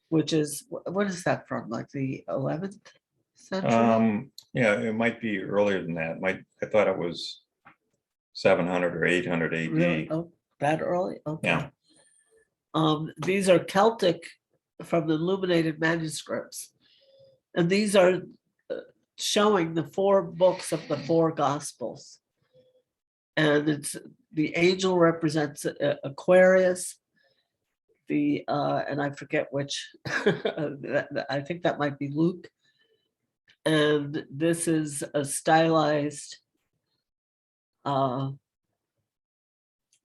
which is, what is that from? Like the 11th century? Yeah, it might be earlier than that. I thought it was 700 or 800 AD. Really? Oh, that early? Okay. Yeah. These are Celtic from the illuminated manuscripts. And these are showing the four books of the four gospels. And it's the angel represents Aquarius, and I forget which, I think that might be Luke. And this is a stylized,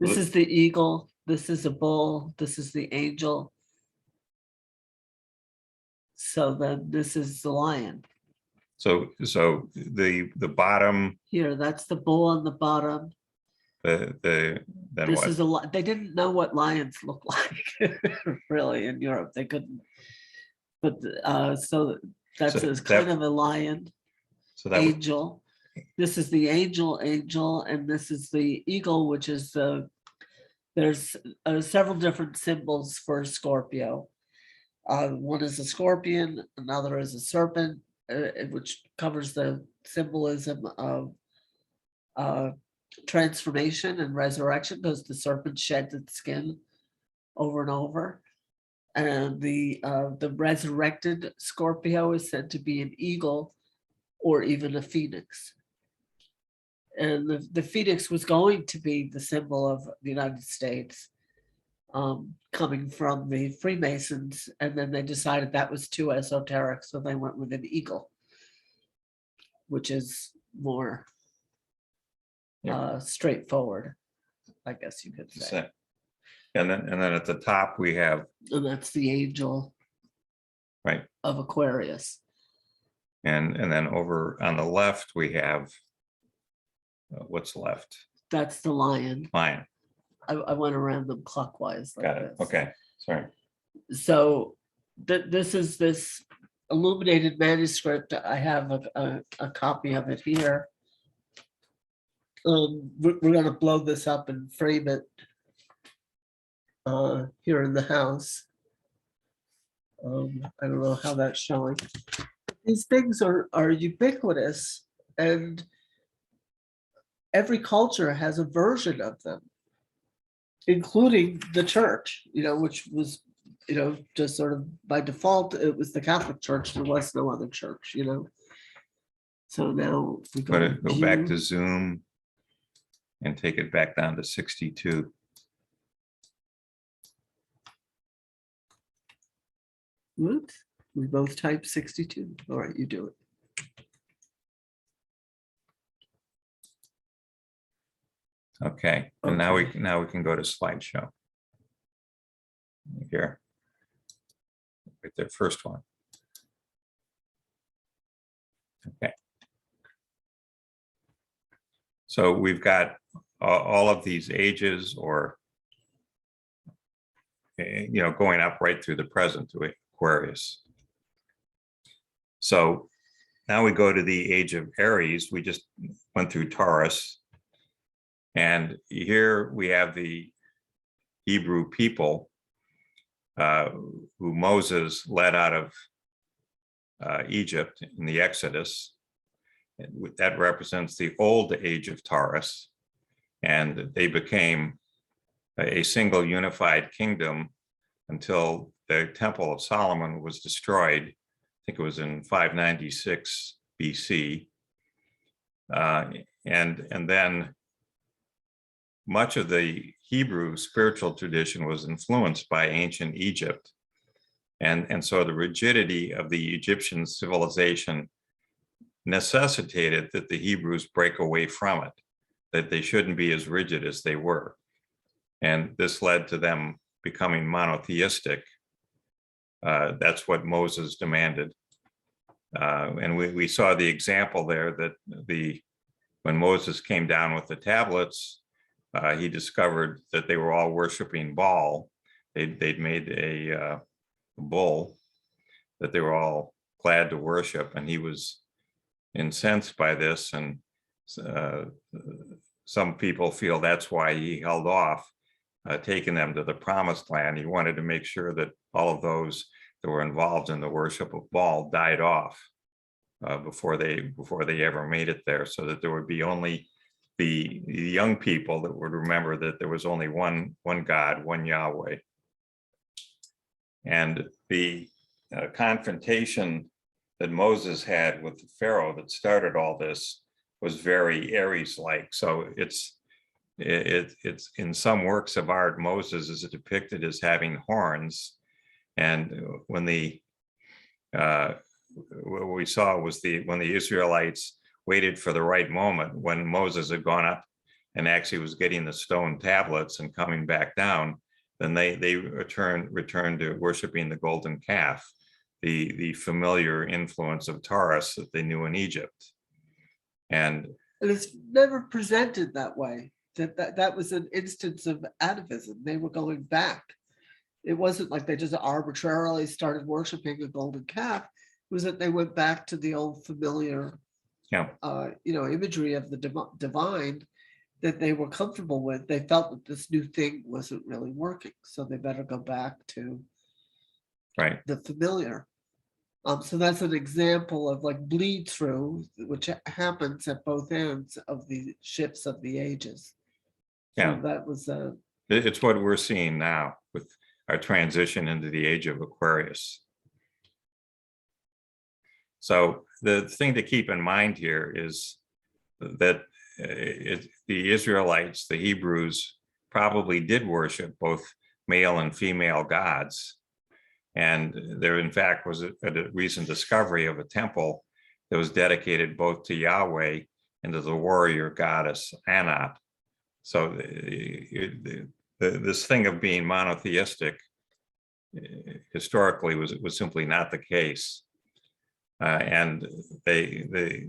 this is the eagle, this is a bull, this is the angel. So then this is the lion. So the bottom, Here, that's the bull on the bottom. then This what? is they didn't know what lions look like really in Europe. They couldn't, but so that's So kind of a lion So that was, angel. This is the angel, and this is the eagle, which is there's several different symbols for Scorpio. One is a scorpion, another is a serpent, which covers the symbolism of transformation and resurrection, because the serpent sheds its skin over and over. And the resurrected Scorpio is said to be an eagle or even a phoenix. And the phoenix was going to be the symbol of the United States, coming from the Freemasons, and then they decided that was too esoteric, so they went with an eagle, which is more straightforward, I guess you could say. and then at the top we have, And that's the angel, right, of Aquarius. and then over on the left we have what's left? That's the lion. Lion. I went around them clockwise like Got it. this. Okay, sorry. So this is this illuminated manuscript. I have a copy of it here. We're going to blow this up and frame it here in the house. I don't know how that's showing. These things are ubiquitous, and every culture has a version of them, including the church, which was, just sort of by default, it was the Catholic Church. There was no other church, So now we Go back to Zoom and take it back down to 62. Whoops, we both type 62. All right, you do it. Okay, and now we can go to slideshow. Here, right there, first one. Okay. So we've got all of these ages, or going up right through the present to Aquarius. So now we go to the age of Aries. We just went through Taurus. And here we have the Hebrew people who Moses led out of Egypt in the Exodus. That represents the old age of Taurus. And they became a single unified kingdom until the Temple of Solomon was destroyed. I think it was in 596 BC. And then much of the Hebrew spiritual tradition was influenced by ancient Egypt. And so the rigidity of the Egyptian civilization necessitated that the Hebrews break away from it, that they shouldn't be as rigid as they were. And this led to them becoming monotheistic. That's what Moses demanded. And we saw the example there that when Moses came down with the tablets, he discovered that they were all worshiping Baal. They'd made a bull that they were all glad to worship, and he was incensed by this. And some people feel that's why he held off taking them to the promised land. He wanted to make sure that all of those that were involved in the worship of Baal died off before they ever made it there, so that there would be only the young people that would remember that there was only one God, one Yahweh. And the confrontation that Moses had with the Pharaoh that started all this was very Aries-like. So it's in some works of art, Moses is depicted as having horns. And when what we saw was when the Israelites waited for the right moment, when Moses had gone up and actually was getting the stone tablets and coming back down, then they returned to worshiping the golden calf, the familiar influence of Taurus that they knew in Egypt. And it's never presented that way. That was an instance of atavism. They were going back. It wasn't like they just arbitrarily started worshiping a golden calf. It was that they went back to the old familiar, imagery of the divine that they were comfortable with. They felt that this new thing wasn't really working, so they better go back to the familiar. So that's an example of like bleed through, which happens at both ends of the shifts of the ages. Yeah, so that was it's what we're seeing now with our transition into the age of Aquarius. So the thing to keep in mind here is that the Israelites, the Hebrews, probably did worship both male and female gods. And there, in fact, was a recent discovery of a temple that was dedicated both to Yahweh and to the warrior goddess Anat. So this thing of being monotheistic historically was simply not the case. And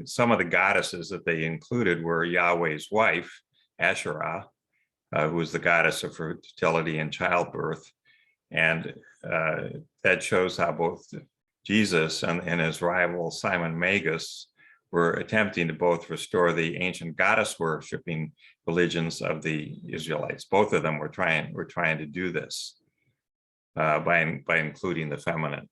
some of the goddesses that they included were Yahweh's wife, Asherah, who was the goddess of fertility and childbirth. And that shows how both Jesus and his rival Simon Magus were attempting to both restore the ancient goddess worshiping religions of the Israelites. Both of them were trying to do this by including the feminine.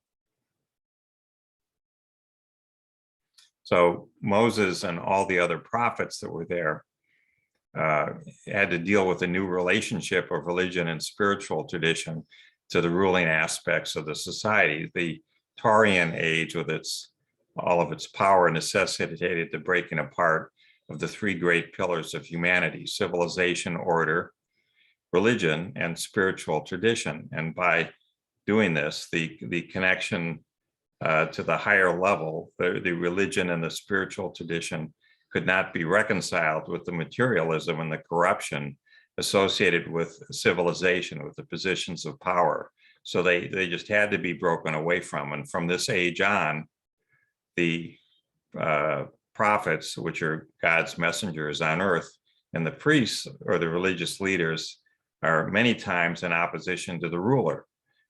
So Moses and all the other prophets that were there had to deal with a new relationship of religion and spiritual tradition to the ruling aspects of the society. The Taurian age, with all of its power, necessitated the breaking apart of the three great pillars of humanity: civilization, order, religion, and spiritual tradition. And by doing this, the connection to the higher level, the religion and the spiritual tradition could not be reconciled with the materialism and the corruption associated with civilization, with the positions of power. So they just had to be broken away from. And from this age on, the prophets, which are God's messengers on earth, and the priests or the religious leaders are many times in opposition to the ruler.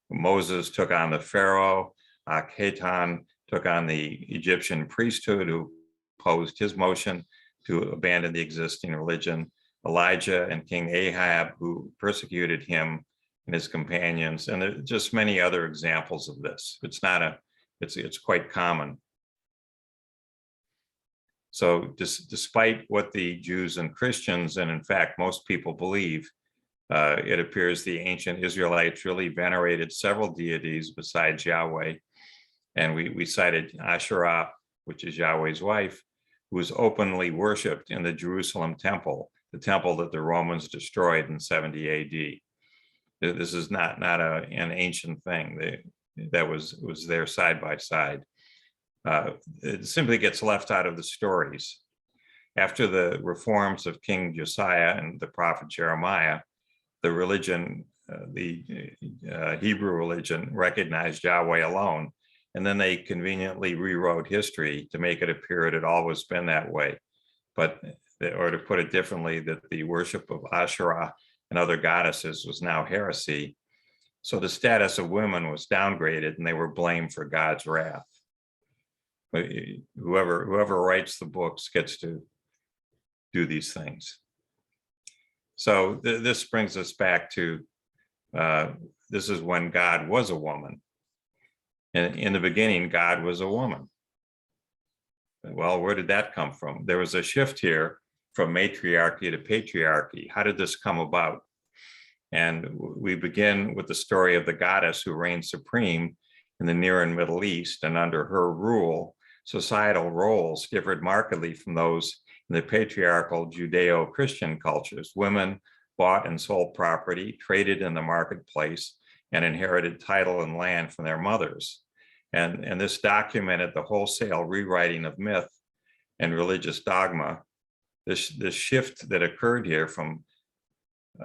Moses took on the Pharaoh, Akhenaten took on the Egyptian priesthood, who opposed his motion to abandon the existing religion. Elijah and King Ahab, who persecuted him and his companions, and there are just many other examples of this. It's quite common. So despite what the Jews and Christians, and in fact most people believe, it appears the ancient Israelites really venerated several deities besides Yahweh. And we cited Asherah, which is Yahweh's wife, who was openly worshipped in the Jerusalem temple, the temple that the Romans destroyed in 70 AD. This is not an ancient thing. That was there side by side. It simply gets left out of the stories. After the reforms of King Josiah and the prophet Jeremiah, the religion, the Hebrew religion, recognized Yahweh alone, and then they conveniently rewrote history to make it appear it had always been that way. But, or to put it differently, that the worship of Asherah and other goddesses was now heresy. So the status of women was downgraded, and they were blamed for God's wrath. But whoever writes the books gets to do these things. So this brings us back to, this is when God was a woman. And in the beginning, God was a woman. Well, where did that come from? There was a shift here from matriarchy to patriarchy. How did this come about? And we begin with the story of the goddess who reigned supreme in the Near and Middle East, and under her rule, societal roles differed markedly from those in the patriarchal Judeo-Christian cultures. Women bought and sold property, traded in the marketplace, and inherited title and land from their mothers. And this documented the wholesale rewriting of myth and religious dogma. This shift that occurred here from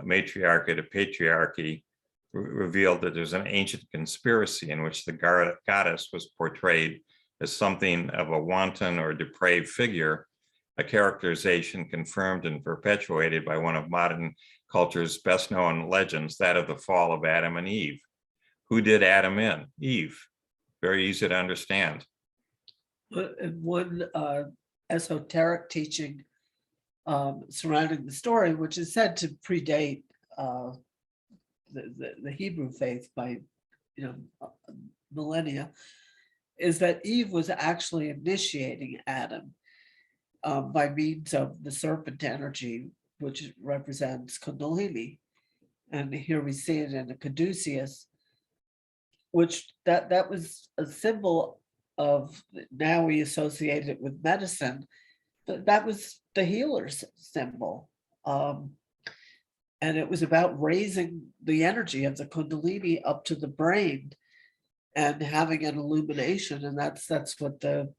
matriarchy to patriarchy revealed that there's an ancient conspiracy in which the goddess was portrayed as something of a wanton or depraved figure, a characterization confirmed and perpetuated by one of modern culture's best known legends, that of the fall of Adam and Eve. Who did Adam in? Eve. Very easy to understand. And one esoteric teaching surrounding the story, which is said to predate the Hebrew faith by millennia, is that Eve was actually initiating Adam by means of the serpent energy, which represents Kundalini. And here we see it in the Caduceus, which that was a symbol of, now we associate it with medicine, but that was the healer's symbol. And it was about raising the energy of the Kundalini up to the brain and having an illumination, and that's what the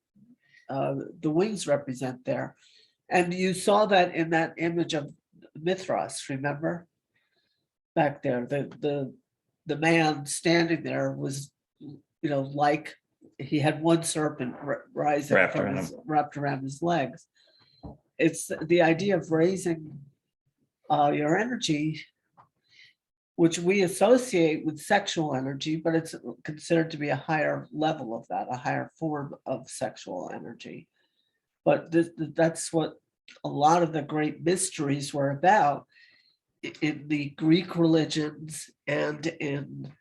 wings represent there. And you saw that in that image of Mithras, remember? Back there, the man standing there was, like he had one serpent rising wrapped around his legs. It's the idea of raising your energy, which we associate with sexual energy, but it's considered to be a higher level of that, a higher form of sexual energy. But that's what a lot of the great mysteries were about in the Greek religions, and in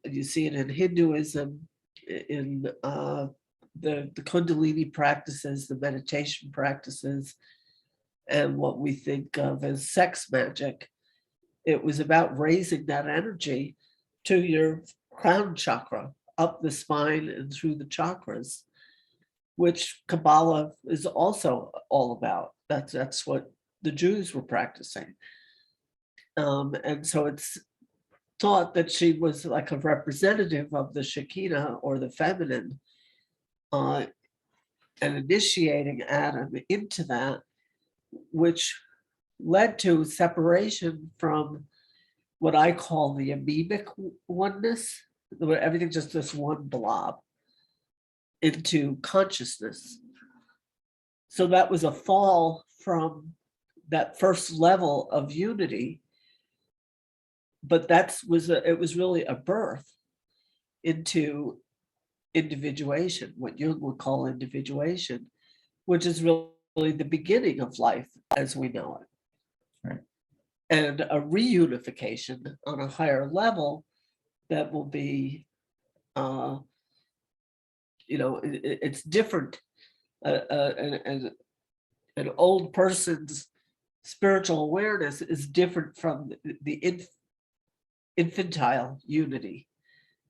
you see it in Hinduism, in the Kundalini practices, the meditation practices, and what we think of as sex magic. It was about raising that energy to your crown chakra, up the spine and through the chakras, which Kabbalah is also all about. That's what the Jews were practicing. And so it's thought that she was like a representative of the Shekinah, or the feminine, and initiating Adam into that, which led to separation from what I call the amoebic oneness, where everything's just this one blob. into consciousness. So that was a fall from that first level of unity, but it was really a birth into individuation, what Jung would call individuation, which is really the beginning of life as we know it. Right. And a reunification on a higher level that will be, it's different. An old person's spiritual awareness is different from the infantile unity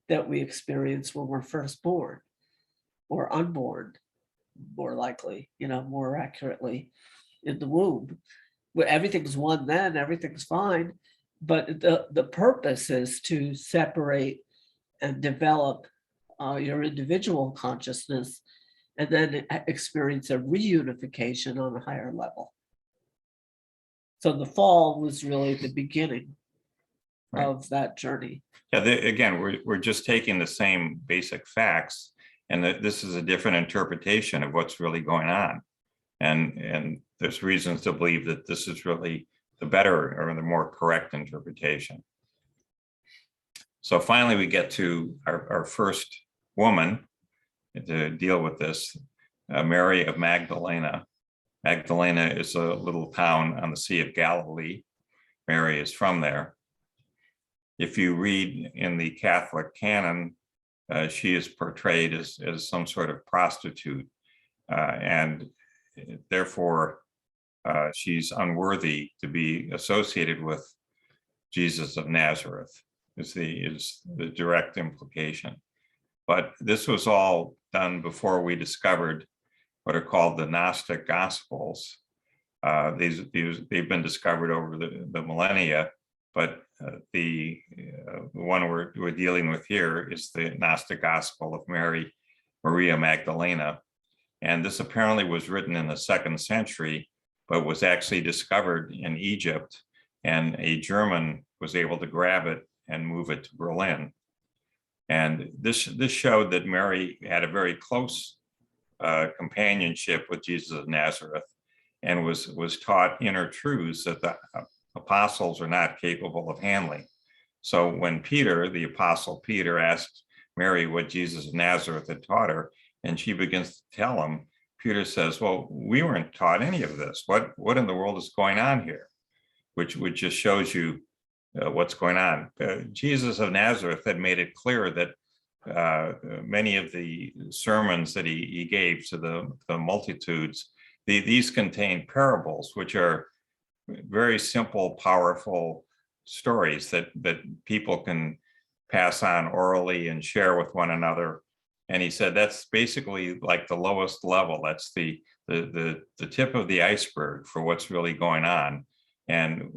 that we experience when we're first born or unborn, more likely, more accurately in the womb, where everything's one, then everything's fine. But the purpose is to separate and develop your individual consciousness and then experience a reunification on a higher level. So the fall was really the beginning Right. of that journey. Yeah, again, we're just taking the same basic facts, and this is a different interpretation of what's really going on. And there's reasons to believe that this is really the better or the more correct interpretation. So finally, we get to our first woman to deal with this, Mary of Magdalena. Magdalena is a little town on the Sea of Galilee. Mary is from there. If you read in the Catholic canon, she is portrayed as some sort of prostitute, and therefore she's unworthy to be associated with Jesus of Nazareth, is the direct implication. But this was all done before we discovered what are called the Gnostic Gospels. They've been discovered over the millennia, but the one we're dealing with here is the Gnostic Gospel of Maria Magdalena. And this apparently was written in the 2nd century, but was actually discovered in Egypt, and a German was able to grab it and move it to Berlin. And this showed that Mary had a very close companionship with Jesus of Nazareth, and was taught inner truths that the apostles are not capable of handling. So when Peter, the apostle Peter, asked Mary what Jesus of Nazareth had taught her, and she begins to tell him, Peter says, well, we weren't taught any of this. What in the world is going on here? Which just shows you what's going on. Jesus of Nazareth had made it clear that many of the sermons that he gave to the multitudes, these contain parables, which are very simple, powerful stories that people can pass on orally and share with one another. And he said that's basically like the lowest level. That's the tip of the iceberg for what's really going on. And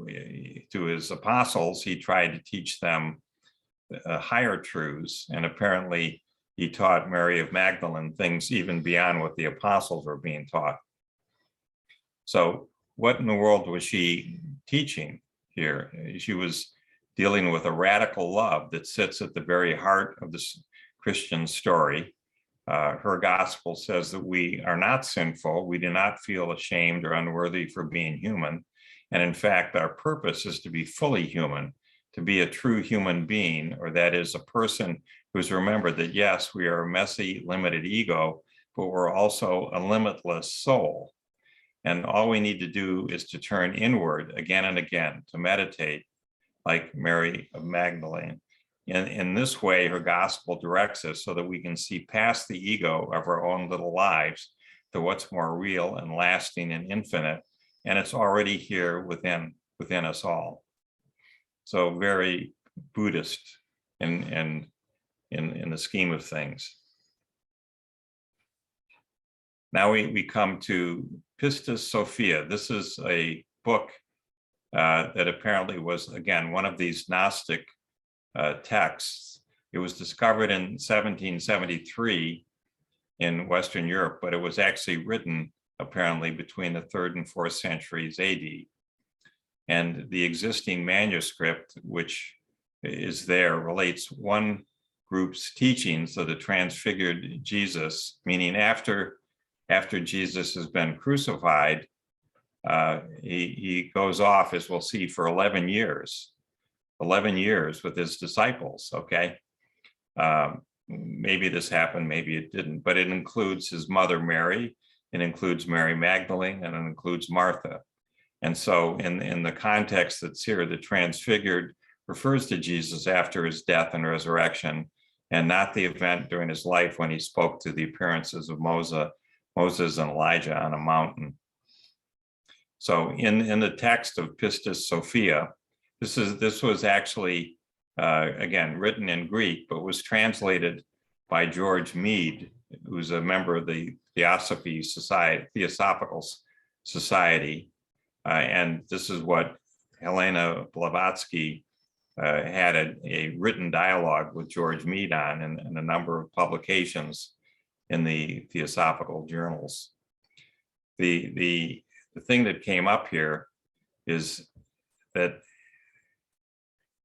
to his apostles, he tried to teach them higher truths. And apparently he taught Mary of Magdalene things even beyond what the apostles were being taught. So what in the world was she teaching here? She was dealing with a radical love that sits at the very heart of this Christian story. Her gospel says that we are not sinful. We do not feel ashamed or unworthy for being human. And in fact, our purpose is to be fully human, to be a true human being, or that is a person who's remembered that, yes, we are a messy, limited ego, but we're also a limitless soul. And all we need to do is to turn inward again and again, to meditate like Mary of Magdalene. In this way, her gospel directs us so that we can see past the ego of our own little lives to what's more real and lasting and infinite. And it's already here within us all. So very Buddhist in the scheme of things. Now we come to Pistis Sophia. This is a book that apparently was, again, one of these Gnostic texts. It was discovered in 1773 in Western Europe, but it was actually written apparently between the 3rd and 4th centuries AD. And the existing manuscript, which is there, relates one group's teachings of the transfigured Jesus, meaning after Jesus has been crucified, he goes off, as we'll see, for 11 years with his disciples, okay? Maybe this happened, maybe it didn't, but it includes his mother Mary, it includes Mary Magdalene, and it includes Martha. And so in the context that's here, the transfigured refers to Jesus after his death and resurrection, and not the event during his life when he spoke to the appearances of Moses and Elijah on a mountain. So in the text of Pistis Sophia, this was actually, again, written in Greek, but was translated by George Mead, who's a member of the Theosophical Society. And this is what Helena Blavatsky had a written dialogue with George Mead on in a number of publications in the Theosophical journals. The thing that came up here is that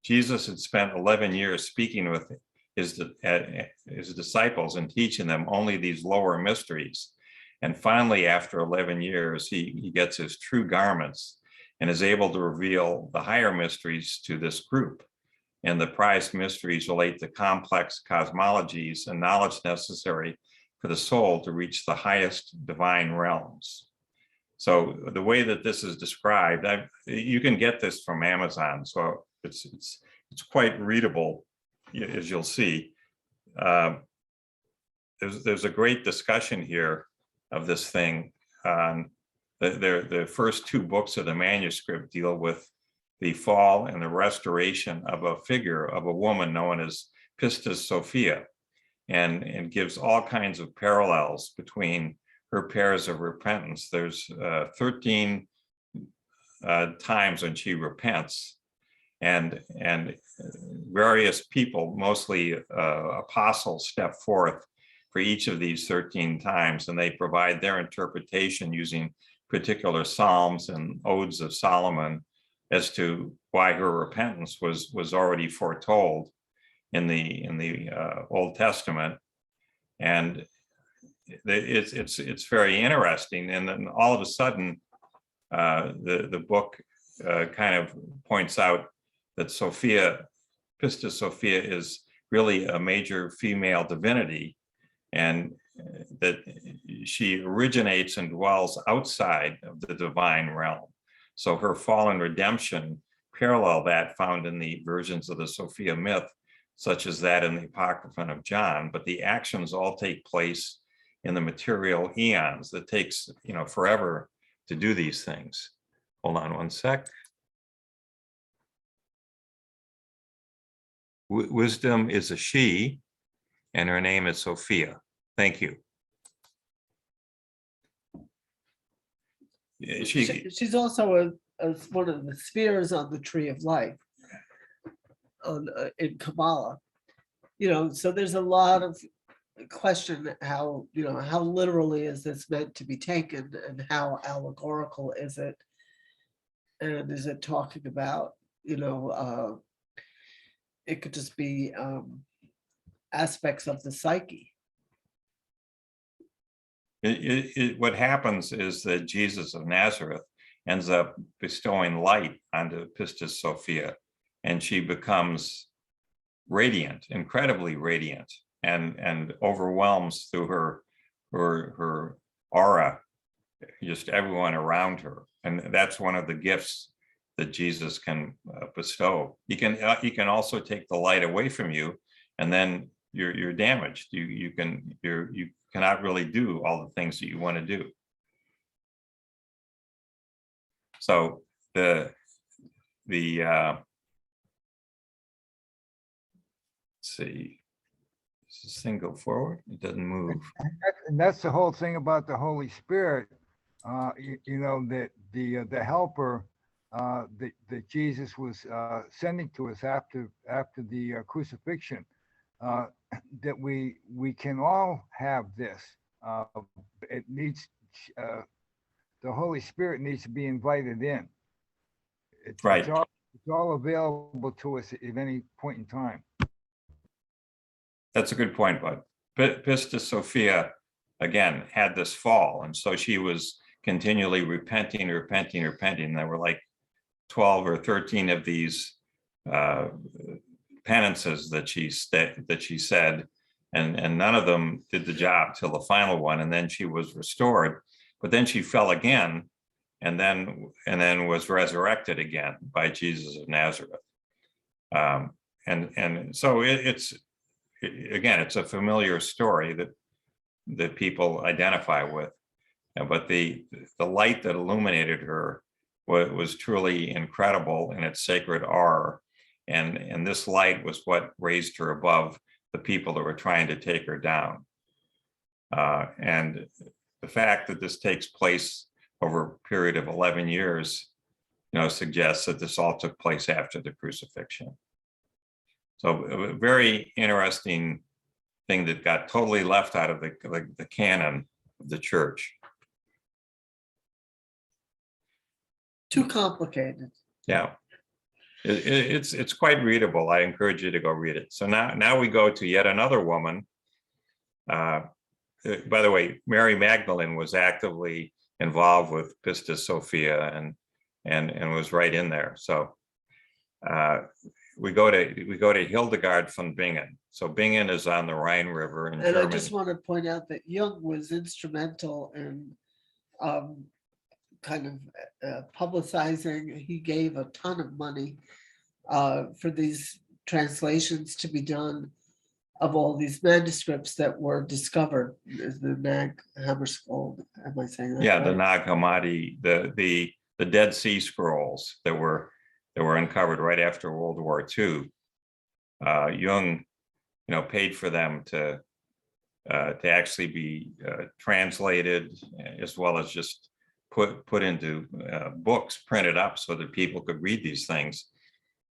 Jesus had spent 11 years speaking with his disciples and teaching them only these lower mysteries. And finally, after 11 years, he gets his true garments and is able to reveal the higher mysteries to this group. And the prized mysteries relate to complex cosmologies and knowledge necessary for the soul to reach the highest divine realms. So the way that this is described, you can get this from Amazon, so it's quite readable, as you'll see. There's a great discussion here of this thing. The first two books of the manuscript deal with the fall and the restoration of a figure of a woman known as Pistis Sophia, and gives all kinds of parallels between her pairs of repentance. There's 13 times when she repents, and various people, mostly apostles, step forth for each of these 13 times, and they provide their interpretation using particular psalms and odes of Solomon as to why her repentance was already foretold in the Old Testament. And it's very interesting. And then all of a sudden, the book kind of points out that Pistis Sophia is really a major female divinity, and that she originates and dwells outside of the divine realm. So her fall and redemption parallel that found in the versions of the Sophia myth, such as that in the Apocryphon of John, but the actions all take place in the material eons. That takes, forever to do these things. Hold on one sec. Wisdom is a she, and her name is Sophia. Thank you. She's also one of the spheres on the tree of life in Kabbalah. So there's a lot of question how literally is this meant to be taken, and how allegorical is it, and is it talking about it could just be aspects of the psyche. What happens is that Jesus of Nazareth ends up bestowing light onto Pistis Sophia, and she becomes radiant, incredibly radiant, and overwhelms through her aura just everyone around her. And that's one of the gifts that Jesus can bestow. He can also take the light away from you, and then you're damaged. You cannot really do all the things that you want to do. So let's see, does this thing go forward? It doesn't move. And that's the whole thing about the Holy Spirit. That the helper that Jesus was sending to us after the crucifixion, that we can all have this. It needs the Holy Spirit needs to be invited in. Right. It's all available to us at any point in time. That's a good point, Bud. Pistis Sophia, again, had this fall. And so she was continually repenting. There were like 12 or 13 of these penances that she said, and none of them did the job till the final one. And then she was restored, but then she fell again, and then was resurrected again by Jesus of Nazareth. And so it's a familiar story that people identify with, but the light that illuminated her was truly incredible in its sacred aura, and this light was what raised her above the people that were trying to take her down. And the fact that this takes place over a period of 11 years, suggests that this all took place after the crucifixion. So a very interesting thing that got totally left out of the canon of the church. Too complicated. Yeah, it's quite readable. I encourage you to go read it. So now we go to yet another woman. By the way, Mary Magdalene was actively involved with Pistis Sophia and was right in there. So we go to Hildegard von Bingen. So Bingen is on the Rhine River in Germany. I just want to point out that Jung was instrumental in publicizing. He gave a ton of money for these translations to be done of all these manuscripts that were discovered. The Nag Hammarskjöld, am I saying that? Yeah, right? the Nag Hammadi, the Dead Sea Scrolls that were uncovered right after World War II. Jung, paid for them to actually be translated, as well as just put into books, printed up so that people could read these things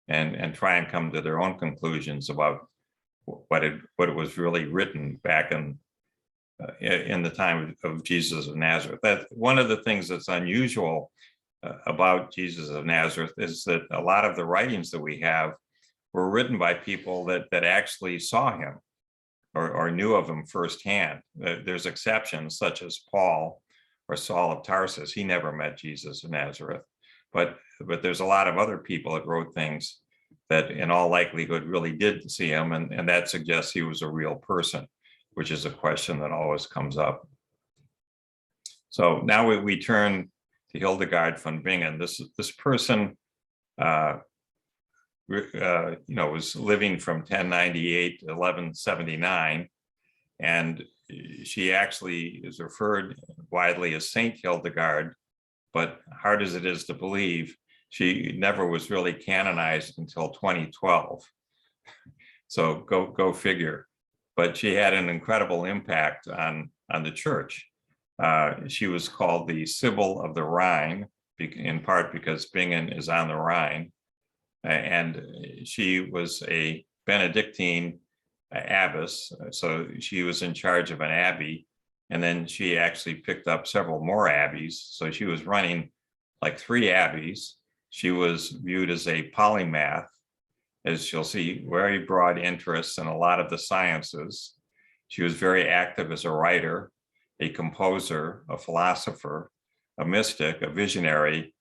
and try and come to their own conclusions about what it was really written back in the time of Jesus of Nazareth. That one of the things that's unusual about Jesus of Nazareth is that a lot of the writings that we have were written by people that actually saw him or knew of him firsthand. There's exceptions such as Paul or Saul of Tarsus. He never met Jesus of Nazareth, but there's a lot of other people that wrote things that in all likelihood really did see him, and that suggests he was a real person, which is a question that always comes up. So now we turn to Hildegard von Bingen. This person, was living from 1098 to 1179, and she actually is referred widely as Saint Hildegard, but hard as it is to believe, she never was really canonized until 2012. So go figure. But she had an incredible impact on the church. She was called the Sibyl of the Rhine, in part because Bingen is on the Rhine. And she was a Benedictine abbess. So she was in charge of an abbey. And then she actually picked up several more abbeys. So she was running like 3 abbeys. She was viewed as a polymath, as you'll see, very broad interests in a lot of the sciences. She was very active as a writer, a composer, a philosopher, a mystic, a visionary,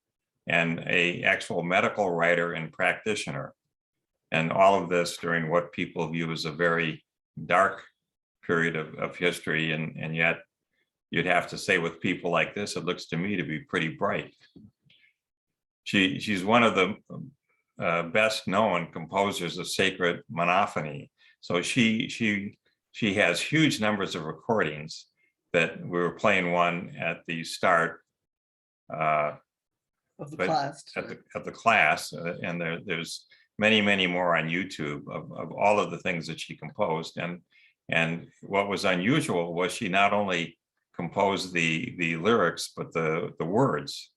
and an actual medical writer and practitioner. And all of this during what people view as a very dark period of history. And yet you'd have to say with people like this, it looks to me to be pretty bright. She's one of the best known composers of sacred monophony. So she has huge numbers of recordings that we were playing one at the start Of the class. And there's many more on YouTube of all of the things that she composed. And what was unusual was she not only composed the lyrics, but the words.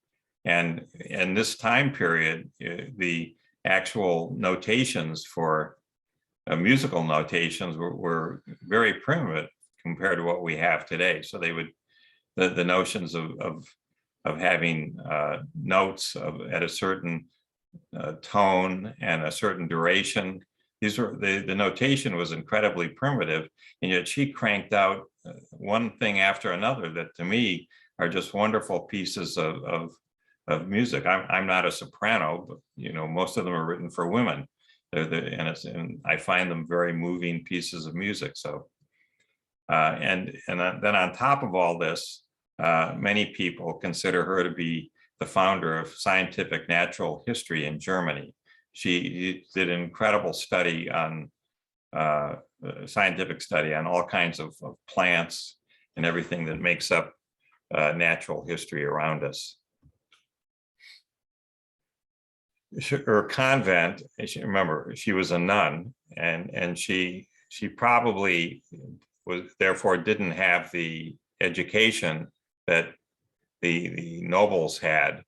And in this time period, the actual notations for musical notations were very primitive compared to what we have today. So they would, the notions of having notes at a certain tone and a certain duration these were the notation was incredibly primitive, and yet she cranked out one thing after another that to me are just wonderful pieces of music. I'm not a soprano, but you know, most of them are written for women. And I find them very moving pieces of music. So, and then on top of all this, many people consider her to be the founder of scientific natural history in Germany. She did an incredible study on scientific study on all kinds of plants and everything that makes up natural history around us. Her convent, remember, she was a nun, and she probably was therefore didn't have the education that the nobles had,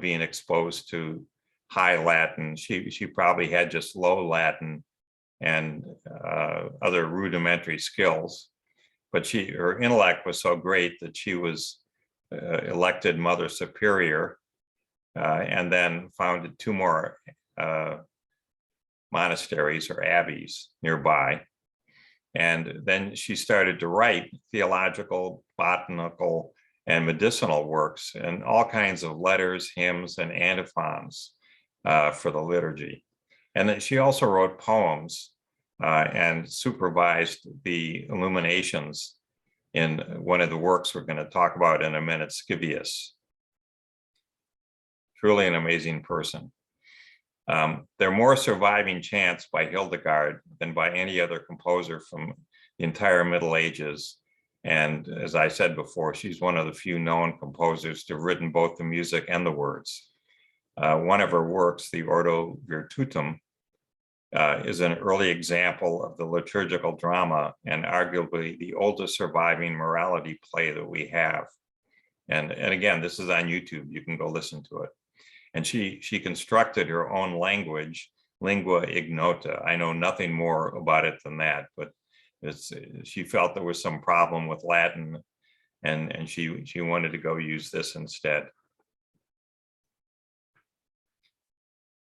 being exposed to high Latin. She probably had just low Latin and other rudimentary skills, but her intellect was so great that she was elected Mother Superior, and then founded 2 more monasteries or abbeys nearby. And then she started to write theological, botanical, and medicinal works, and all kinds of letters, hymns, and antiphons for the liturgy. And then she also wrote poems and supervised the illuminations in one of the works we're going to talk about in a minute, Scivias. Truly an amazing person. There are more surviving chants by Hildegard than by any other composer from the entire Middle Ages. And as I said before, she's one of the few known composers to have written both the music and the words. One of her works, the Ordo Virtutum, is an early example of the liturgical drama and arguably the oldest surviving morality play that we have. And again, this is on YouTube. You can go listen to it. And she constructed her own language, lingua ignota. I know nothing more about it than that, but she felt there was some problem with Latin, and she wanted to go use this instead.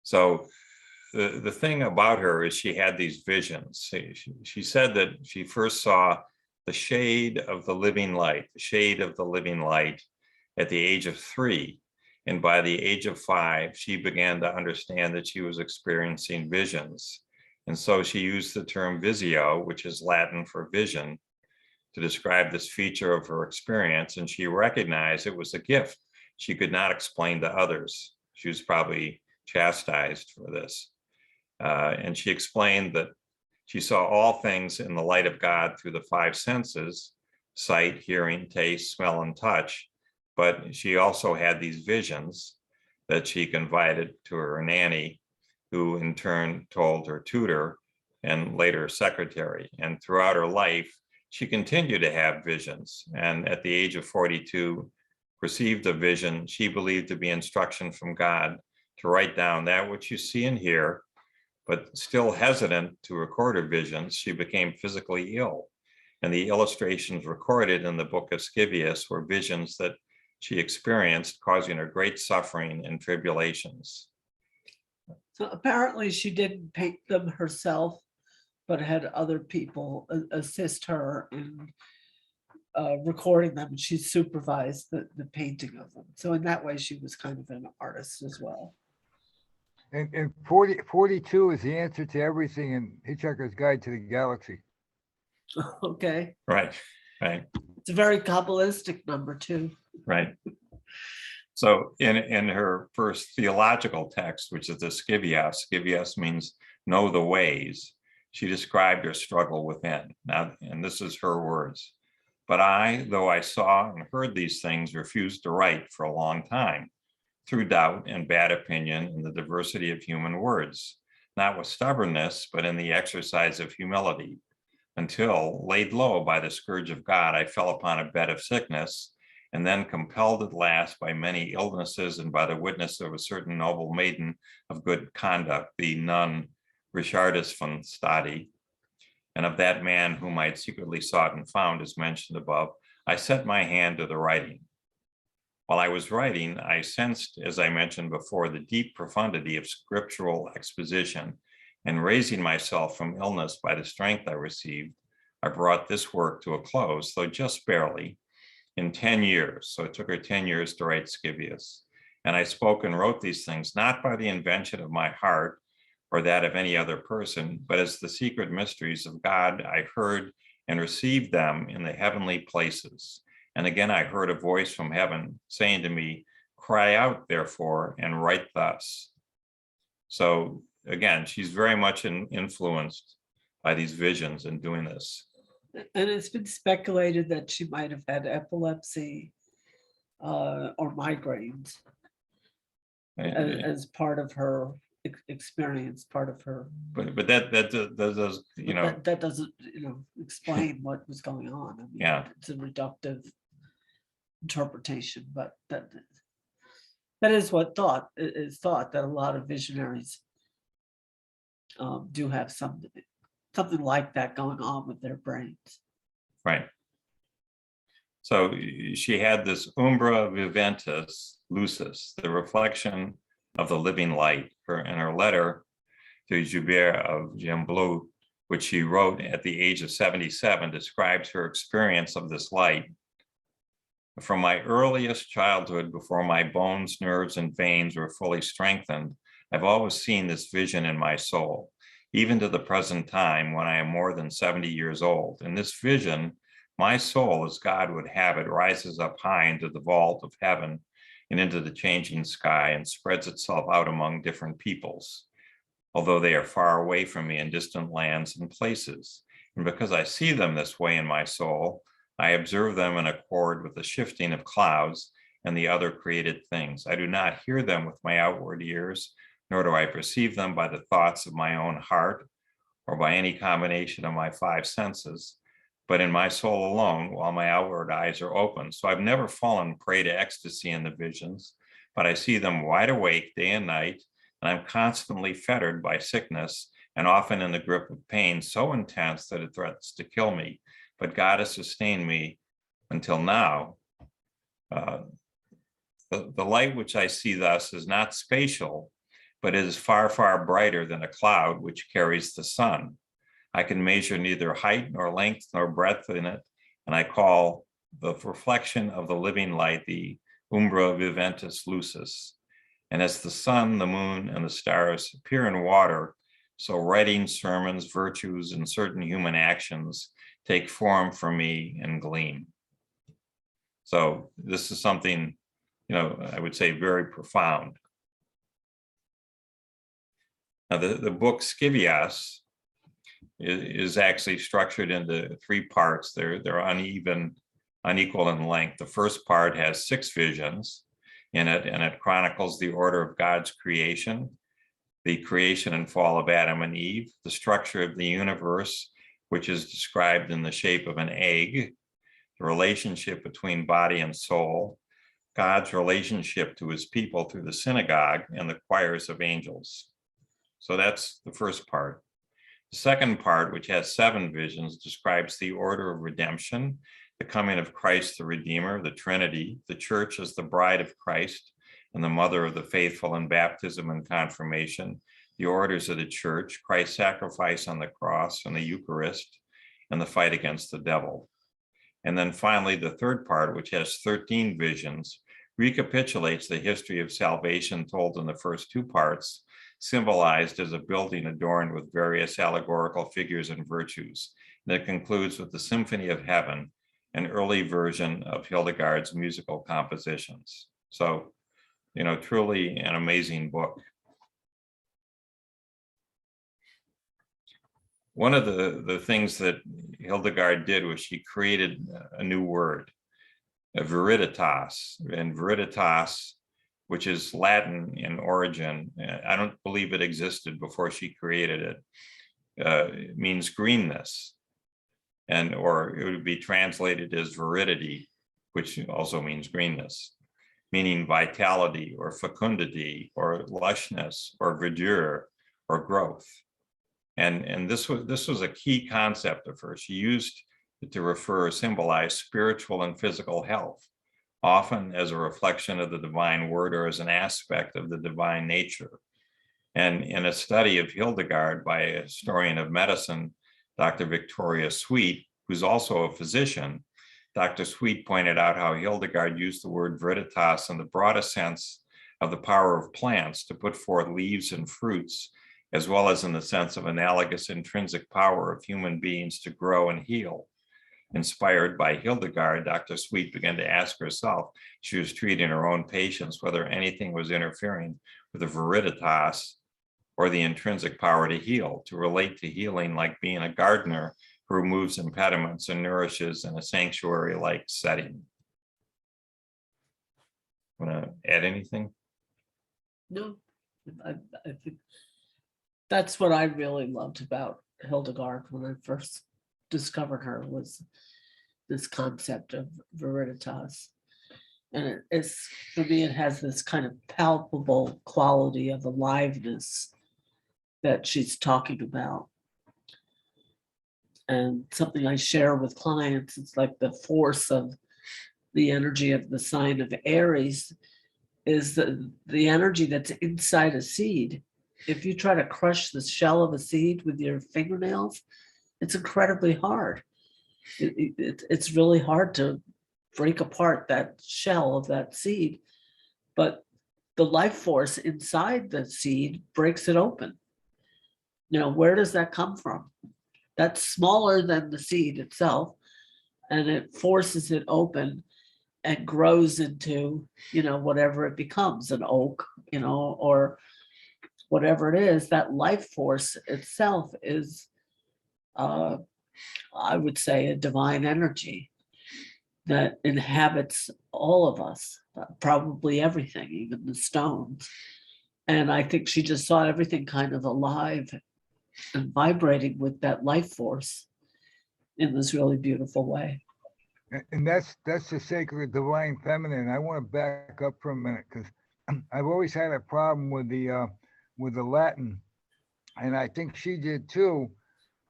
So the thing about her is she had these visions. She said that she first saw the shade of the living light, at the age of 3. And by the age of 5, she began to understand that she was experiencing visions. And so she used the term visio, which is Latin for vision, to describe this feature of her experience. And she recognized it was a gift she could not explain to others. She was probably chastised for this. And she explained that she saw all things in the light of God through the 5 senses, sight, hearing, taste, smell, and touch. But she also had these visions that she confided to her nanny, who in turn told her tutor and later secretary. And throughout her life, she continued to have visions. And at the age of 42, received a vision she believed to be instruction from God to write down that which you see and hear. But still hesitant to record her visions, she became physically ill. And the illustrations recorded in the book of Scivias were visions that she experienced, causing her great suffering and tribulations. So apparently she didn't paint them herself, but had other people assist her in recording them. She supervised the painting of them. So in that way, she was kind of an artist as well. And 42 is the answer to everything in Hitchhiker's Guide to the Galaxy. Okay. Right. It's a very Kabbalistic number too. Right. So in her first theological text, which is the Scivias means know the ways, she described her struggle within. Now, and this is her words, but I, though I saw and heard these things, refused to write for a long time, through doubt and bad opinion in the diversity of human words, not with stubbornness, but in the exercise of humility, until, laid low by the scourge of God, I fell upon a bed of sickness, and then compelled at last by many illnesses and by the witness of a certain noble maiden of good conduct, the nun Richardus von Stadi, and of that man whom I had secretly sought and found, as mentioned above, I set my hand to the writing. While I was writing, I sensed, as I mentioned before, the deep profundity of scriptural exposition and raising myself from illness by the strength I received, I brought this work to a close, though just barely, in 10 years. So it took her 10 years to write Scivias. And I spoke and wrote these things, not by the invention of my heart or that of any other person, but as the secret mysteries of God. I heard and received them in the heavenly places. And again, I heard a voice from heaven saying to me, cry out, therefore, and write thus. So again, she's very much influenced by these visions in doing this. And it's been speculated that she might have had epilepsy or migraines as part of her experience, part of her. But that does, you know. That doesn't, explain what was going on. I mean, Yeah. It's a reductive interpretation, but that is what is thought, that a lot of visionaries do have something like that going on with their brains. Right. So she had this umbra viventis lucis, the reflection of the living light. In her letter to Joubert of Gembloux, which she wrote at the age of 77, describes her experience of this light. From my earliest childhood, before my bones, nerves, and veins were fully strengthened, I've always seen this vision in my soul, even to the present time when I am more than 70 years old. In this vision, my soul, as God would have it, rises up high into the vault of heaven and into the changing sky and spreads itself out among different peoples, although they are far away from me in distant lands and places. And because I see them this way in my soul, I observe them in accord with the shifting of clouds and the other created things. I do not hear them with my outward ears, nor do I perceive them by the thoughts of my own heart or by any combination of my five senses, but in my soul alone, while my outward eyes are open. So I've never fallen prey to ecstasy in the visions, but I see them wide awake day and night, and I'm constantly fettered by sickness and often in the grip of pain so intense that it threatens to kill me. But God has sustained me until now. The light which I see thus is not spatial, but it is far, far brighter than a cloud which carries the sun. I can measure neither height nor length nor breadth in it, and I call the reflection of the living light the umbra viventis lucis. And as the sun, the moon, and the stars appear in water, so writing, sermons, virtues, and certain human actions take form for me and gleam. So this is something, I would say very profound. Now the book Scivias is actually structured into three parts. They're unequal in length. The first part has 6 visions in it, and it chronicles the order of God's creation, the creation and fall of Adam and Eve, the structure of the universe, which is described in the shape of an egg, the relationship between body and soul, God's relationship to his people through the synagogue and the choirs of angels. So that's the first part. The second part, which has 7 visions, describes the order of redemption, the coming of Christ the Redeemer, the Trinity, the Church as the bride of Christ and the mother of the faithful in baptism and confirmation, the orders of the Church, Christ's sacrifice on the cross and the Eucharist, and the fight against the devil. And then finally, the third part, which has 13 visions, recapitulates the history of salvation told in the first 2 parts, symbolized as a building adorned with various allegorical figures and virtues. And it concludes with the Symphony of Heaven, an early version of Hildegard's musical compositions. So, truly an amazing book. One of the things that Hildegard did was she created a new word, a viriditas, and viriditas, which is Latin in origin. I don't believe it existed before she created it. It means greenness, or it would be translated as viridity, which also means greenness, meaning vitality or fecundity or lushness or verdure or growth. And this was a key concept of hers. She used it to symbolize spiritual and physical health, often as a reflection of the divine word or as an aspect of the divine nature. And in a study of Hildegard by a historian of medicine, Dr. Victoria Sweet, who's also a physician, Dr. Sweet pointed out how Hildegard used the word veritas in the broadest sense of the power of plants to put forth leaves and fruits, as well as in the sense of analogous intrinsic power of human beings to grow and heal. Inspired by Hildegard, Dr. Sweet began to ask herself, she was treating her own patients, whether anything was interfering with the veritas or the intrinsic power to heal, to relate to healing like being a gardener who removes impediments and nourishes in a sanctuary-like setting. Want to add anything? No, I think that's what I really loved about Hildegard when I first discovered her, was this concept of veritas. And it's, for me, it has this kind of palpable quality of aliveness that she's talking about. And something I share with clients, it's like the force of the energy of the sign of Aries is the energy that's inside a seed. If you try to crush the shell of a seed with your fingernails, it's incredibly hard. It's really hard to break apart that shell of that seed, but the life force inside the seed breaks it open. You know, where does that come from? That's smaller than the seed itself, and it forces it open and grows into, you know, whatever it becomes, an oak, you know, or whatever it is. That life force itself is, I would say, a divine energy that inhabits all of us, probably everything, even the stones. And I think she just saw everything kind of alive and vibrating with that life force in this really beautiful way. And that's the sacred divine feminine. I want to back up for a minute because I've always had a problem with the Latin, and I think she did too.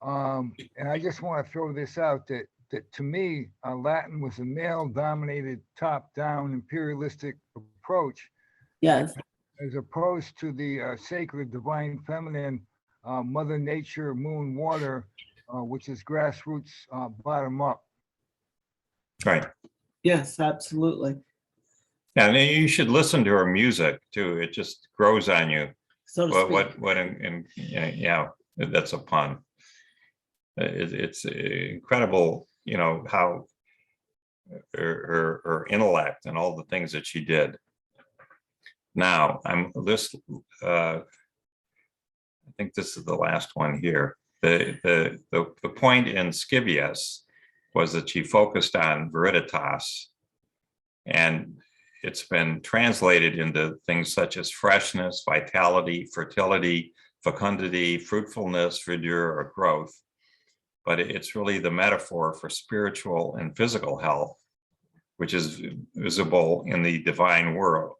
And I just want to throw this out that to me, Latin was a male-dominated, top-down imperialistic approach. Yes. As opposed to the sacred divine feminine, Mother Nature, Moon, Water, which is grassroots, bottom up. Right. Yes, absolutely. And you should listen to her music too. It just grows on you. So to speak. Yeah, that's a pun. It's incredible, you know, how her intellect and all the things that she did. Now, I think this is the last one here. The point in Scivias was that she focused on veritas, and it's been translated into things such as freshness, vitality, fertility, fecundity, fruitfulness, verdure, or growth. But it's really the metaphor for spiritual and physical health, which is visible in the divine world.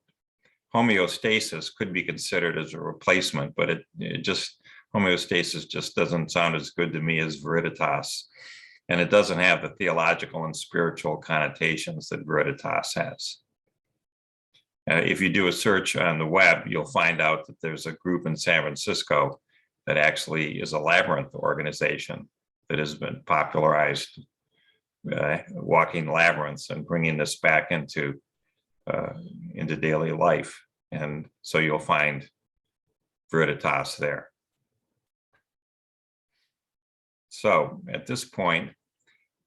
Homeostasis could be considered as a replacement, but homeostasis just doesn't sound as good to me as veritas. And it doesn't have the theological and spiritual connotations that veritas has. If you do a search on the web, you'll find out that there's a group in San Francisco that actually is a labyrinth organization that has been popularized, walking labyrinths and bringing this back into daily life. And so you'll find veritas there. So at this point,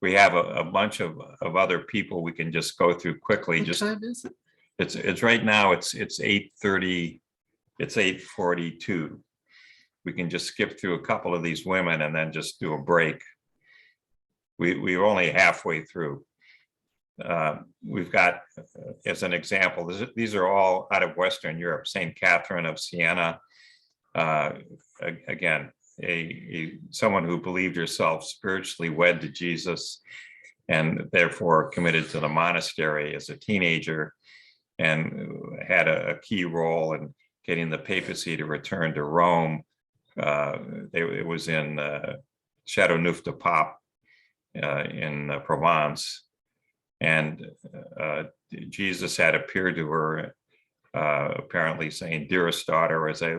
we have a bunch of other people we can just go through quickly. What time is it? It's right now, it's 8:30, it's 8:42. We can just skip through a couple of these women and then just do a break. We're only halfway through. We've got, as an example, these are all out of Western Europe. Saint Catherine of Siena, again, someone who believed herself spiritually wed to Jesus and therefore committed to the monastery as a teenager and had a key role in getting the papacy to return to Rome. It was in Châteauneuf-du-Pape in Provence. And Jesus had appeared to her, apparently saying, "Dearest daughter, as I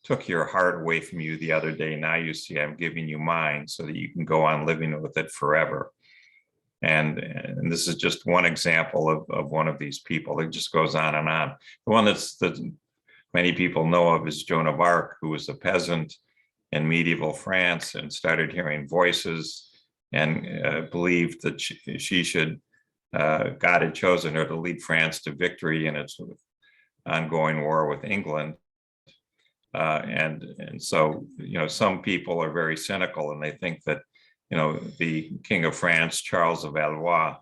took your heart away from you the other day. Now you see I'm giving you mine so that you can go on living with it forever. And this is just one example of one of these people. It just goes on and on. The one that many people know of is Joan of Arc, who was a peasant in medieval France and started hearing voices and believed that she should, God had chosen her to lead France to victory in its ongoing war with England. And so, some people are very cynical and they think that, the King of France, Charles of Valois,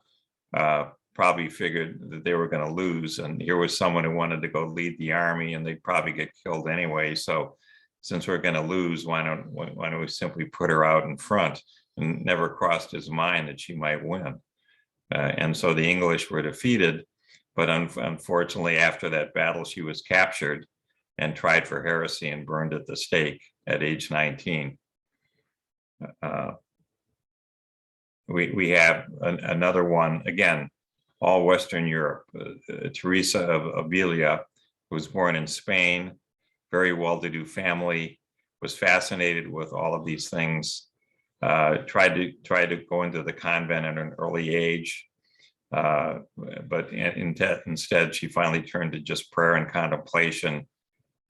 probably figured that they were going to lose. And here was someone who wanted to go lead the army and they'd probably get killed anyway. So since we're going to lose, why don't we simply put her out in front? And never crossed his mind that she might win. And so the English were defeated. But unfortunately, after that battle, she was captured and tried for heresy and burned at the stake at age 19. We have another one, again, all Western Europe. Teresa of Avila, who was born in Spain, very well-to-do family, was fascinated with all of these things, tried to go into the convent at an early age, but instead she finally turned to just prayer and contemplation,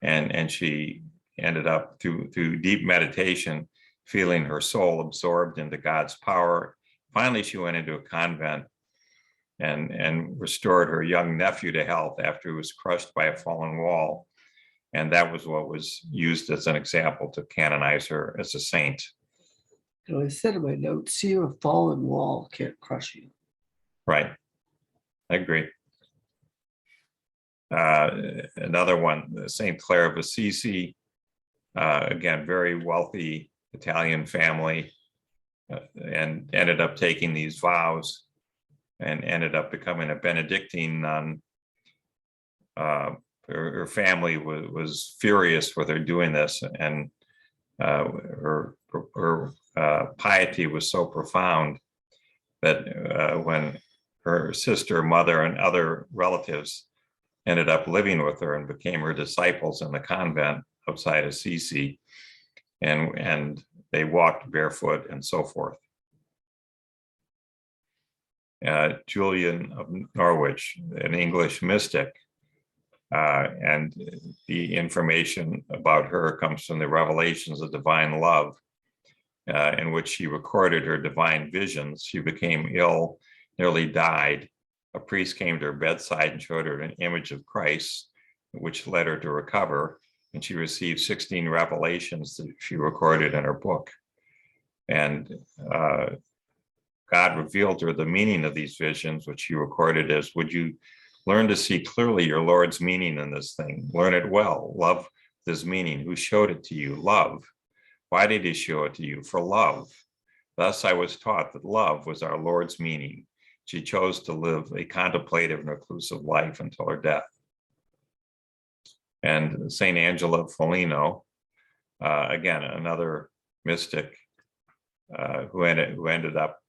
and she ended up through deep meditation feeling her soul absorbed into God's power. Finally, she went into a convent and restored her young nephew to health after he was crushed by a fallen wall. And that was what was used as an example to canonize her as a saint. I said in my notes, see, a fallen wall can't crush you. Right. I agree. Another one, St. Clare of Assisi, again, very wealthy Italian family, and ended up taking these vows and ended up becoming a Benedictine nun. Her family was furious with her doing this, and her piety was so profound that when her sister, mother, and other relatives ended up living with her and became her disciples in the convent outside Assisi, and they walked barefoot and so forth. Julian of Norwich, an English mystic, and the information about her comes from the Revelations of Divine Love, in which she recorded her divine visions. She became ill, nearly died. A priest came to her bedside and showed her an image of Christ, which led her to recover. And she received 16 revelations that she recorded in her book. And God revealed to her the meaning of these visions, which she recorded as, would you learn to see clearly your Lord's meaning in this thing? Learn it well. Love this meaning. Who showed it to you? Love. Why did he show it to you? For love. Thus I was taught that love was our Lord's meaning. She chose to live a contemplative and reclusive life until her death. And Saint Angela of Foligno, again, another mystic who ended up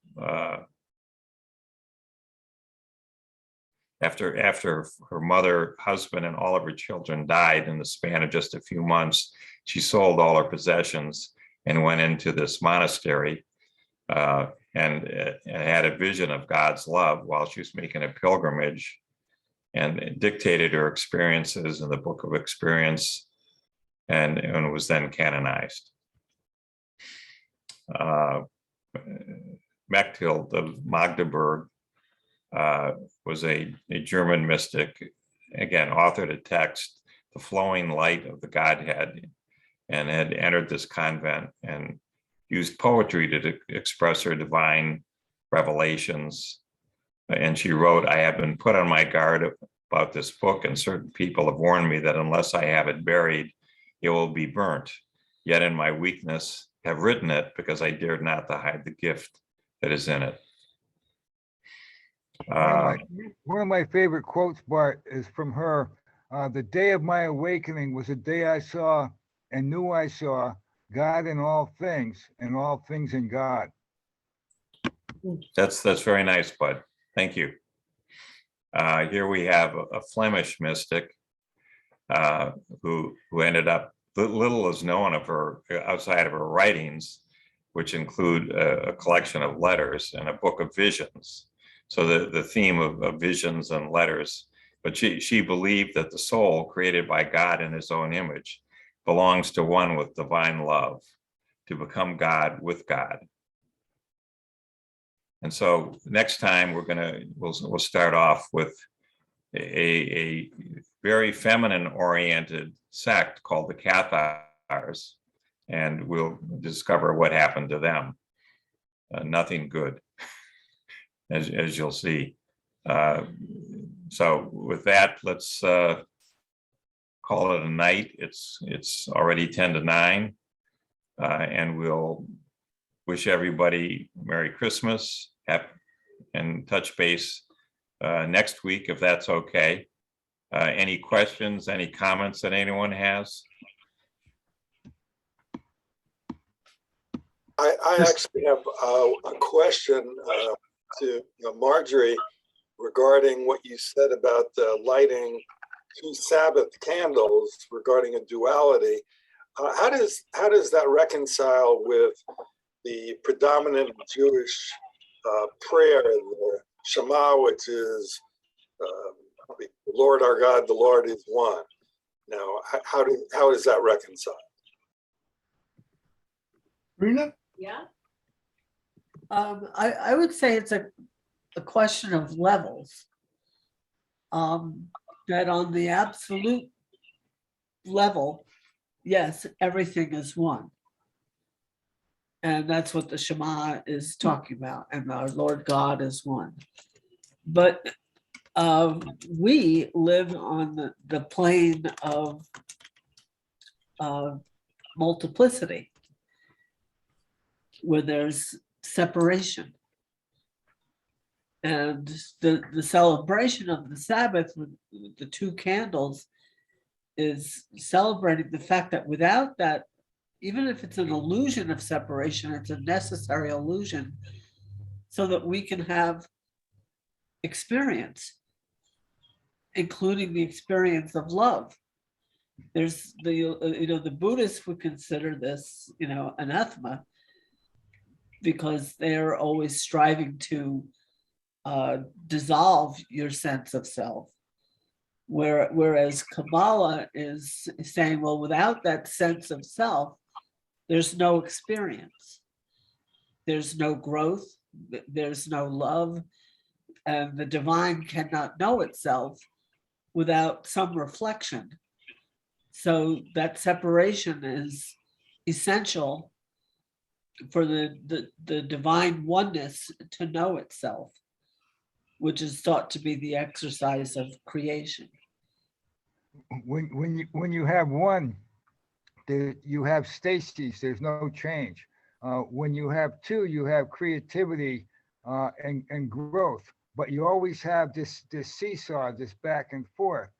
after her mother, husband, and all of her children died in the span of just a few months. She sold all her possessions and went into this monastery and had a vision of God's love while she was making a pilgrimage, and dictated her experiences in the Book of Experience, and was then canonized. Mechthild of Magdeburg was a German mystic, again, authored a text, The Flowing Light of the Godhead, and had entered this convent and used poetry to express her divine revelations. And she wrote, I have been put on my guard about this book, and certain people have warned me that unless I have it buried, it will be burnt. Yet in my weakness have written it because I dared not to hide the gift that is in it. One of my favorite quotes, Bart, is from her. The day of my awakening was a day I saw and knew I saw God in all things and all things in God. That's very nice, Bud. Thank you. Here we have a Flemish mystic who ended up little is known of her outside of her writings, which include a collection of letters and a book of visions. So the theme of visions and letters, but she believed that the soul created by God in his own image belongs to one with divine love, to become God with God. And so next time we'll start off with a very feminine oriented sect called the Cathars, and we'll discover what happened to them. Nothing good, as you'll see. So with that, let's call it a night. It's already 10 to 9, and we'll wish everybody Merry Christmas, and touch base next week if that's okay. Any questions, any comments that anyone has? I actually have a question to Marjorie regarding what you said about lighting 2 Sabbath candles regarding a duality. How does that reconcile with the predominant Jewish prayer, the Shema, which is Lord our God, the Lord is one? Now, how does that reconcile? Rena? Yeah. I would say it's a question of levels. That on the absolute level, yes, everything is one. And that's what the Shema is talking about. And our Lord God is one. But we live on the plane of multiplicity, where there's separation. And the celebration of the Sabbath with the 2 candles is celebrating the fact that without that, even if it's an illusion of separation, it's a necessary illusion so that we can have experience, including the experience of love. There's the Buddhists would consider this, anathema, because they're always striving to dissolve your sense of self. Whereas Kabbalah is saying, well, without that sense of self, there's no experience. There's no growth, there's no love, and the divine cannot know itself without some reflection. So that separation is essential for the divine oneness to know itself, which is thought to be the exercise of creation. When you have one, you have stasis. There's no change. When you have 2, you have creativity and growth. But you always have this seesaw, this back and forth.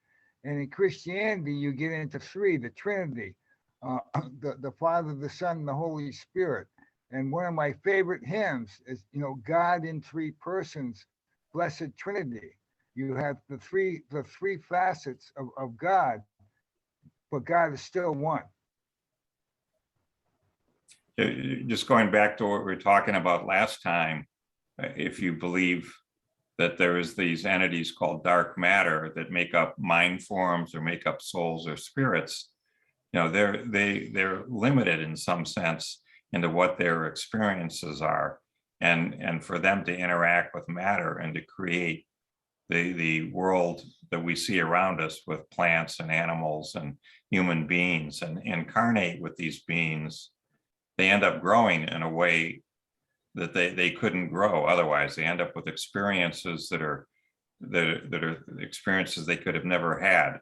And in Christianity, you get into 3, the Trinity, the Father, the Son, and the Holy Spirit. And one of my favorite hymns is, God in 3 persons, Blessed Trinity. You have the three facets of God, but God is still one. Just going back to what we were talking about last time, if you believe that there is these entities called dark matter that make up mind forms or make up souls or spirits, they're limited in some sense into what their experiences are, and for them to interact with matter and to create the world that we see around us with plants and animals and human beings and incarnate with these beings, they end up growing in a way that they couldn't grow otherwise. They end up with experiences that are experiences they could have never had.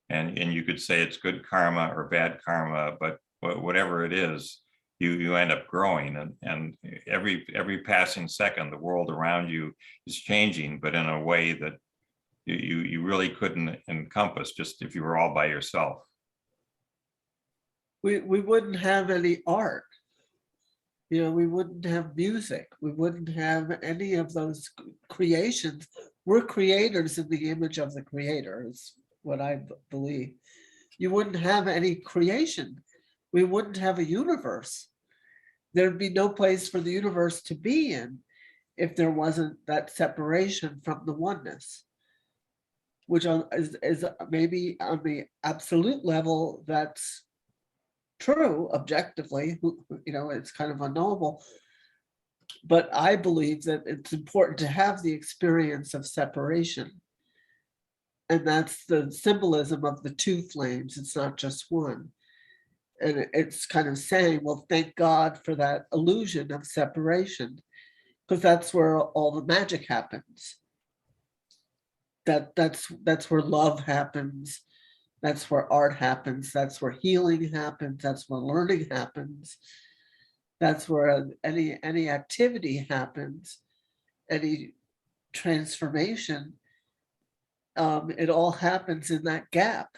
And you could say it's good karma or bad karma, but whatever it is, you end up growing, and every passing second, the world around you is changing, but in a way that you really couldn't encompass just if you were all by yourself. We wouldn't have any art. We wouldn't have music. We wouldn't have any of those creations. We're creators in the image of the creator, is what I believe. you wouldn't have any creation. We wouldn't have a universe. There'd be no place for the universe to be in if there wasn't that separation from the oneness, which is maybe on the absolute level, that's true objectively, it's kind of unknowable. But I believe that it's important to have the experience of separation. And that's the symbolism of the two flames. It's not just one. And it's kind of saying, well, thank God for that illusion of separation, because that's where all the magic happens. That's where love happens. That's where art happens. That's where healing happens. That's where learning happens. That's where any activity happens, any transformation. It all happens in that gap.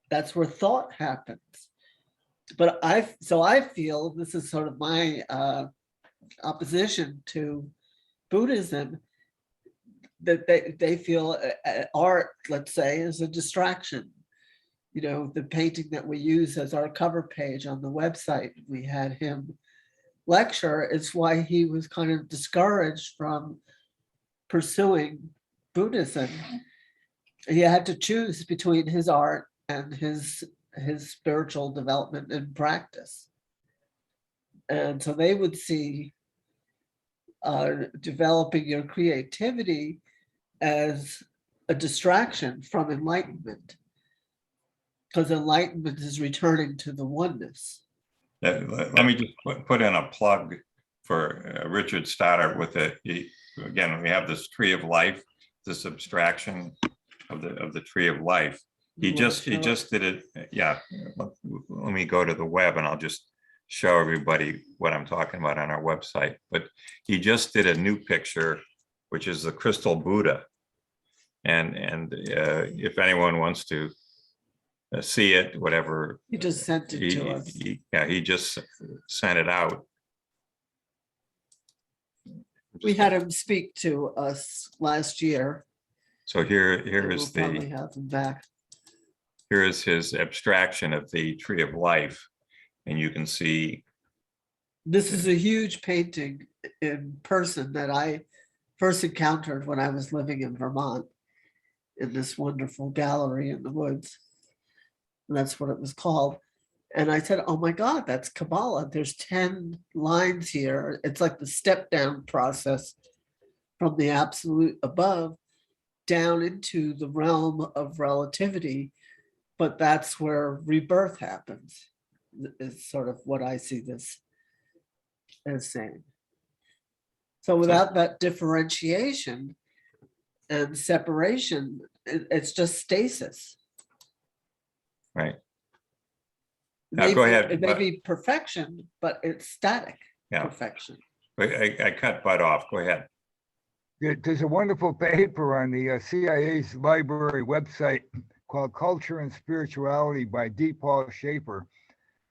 That's where thought happens. But I feel, this is sort of my opposition to Buddhism, that they feel art, let's say, is a distraction. The painting that we use as our cover page on the website, we had him lecture, is why he was kind of discouraged from pursuing Buddhism. He had to choose between his art and his spiritual development and practice. And so they would see developing your creativity as a distraction from enlightenment, because enlightenment is returning to the oneness. Let me just put in a plug for Richard Stoddart with it. Again, we have this tree of life, this abstraction of the tree of life. He just did it. Yeah, let me go to the web and I'll just show everybody what I'm talking about on our website. But he just did a new picture, which is the crystal Buddha. And if anyone wants to see it, whatever. He just sent it to us. He just sent it out. We had him speak to us last year. So here We'll is probably have him back. Here is his abstraction of the tree of life. And you can see. This is a huge painting in person that I first encountered when I was living in Vermont, in this wonderful gallery in the woods. And that's what it was called. And I said, oh my God, that's Kabbalah. There's 10 lines here. It's like the step down process from the absolute above down into the realm of relativity. But that's where rebirth happens, is sort of what I see this as saying. So without that differentiation and separation, it's just stasis. Right. Now, go ahead. It may be perfection, but it's static perfection. I cut Bud off. Go ahead. There's a wonderful paper on the CIA's library website called Culture and Spirituality by D. Paul Schaefer.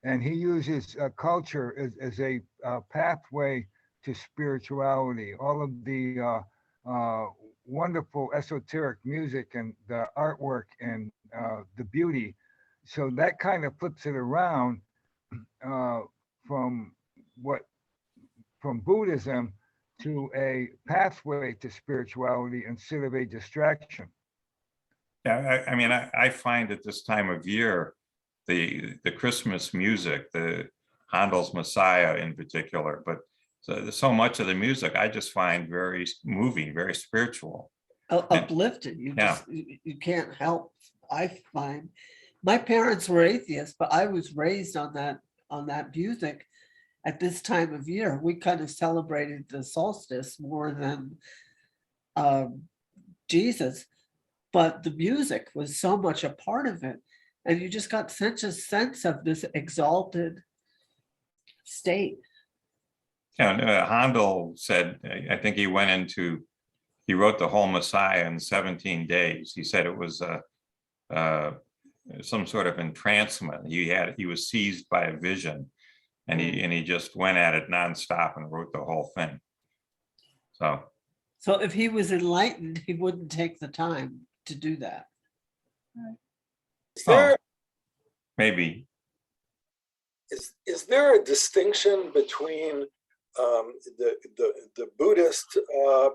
And he uses culture as a pathway to spirituality. All of the wonderful esoteric music and the artwork and the beauty. So that kind of flips it around from Buddhism to a pathway to spirituality instead of a distraction. Yeah, I mean, I find at this time of year, the Christmas music, the Handel's Messiah in particular, but so much of the music I just find very moving, very spiritual. Uplifting. You can't help, I find. My parents were atheists, but I was raised on that music. At this time of year, we kind of celebrated the solstice more than Jesus, but the music was so much a part of it. And you just got such a sense of this exalted state. Yeah, Handel said, I think he wrote the whole Messiah in 17 days. He said it was some sort of entrancement. He was seized by a vision, and he just went at it nonstop and wrote the whole thing. So if he was enlightened, he wouldn't take the time to do that. Is there, Oh, maybe. is there a distinction between the Buddhist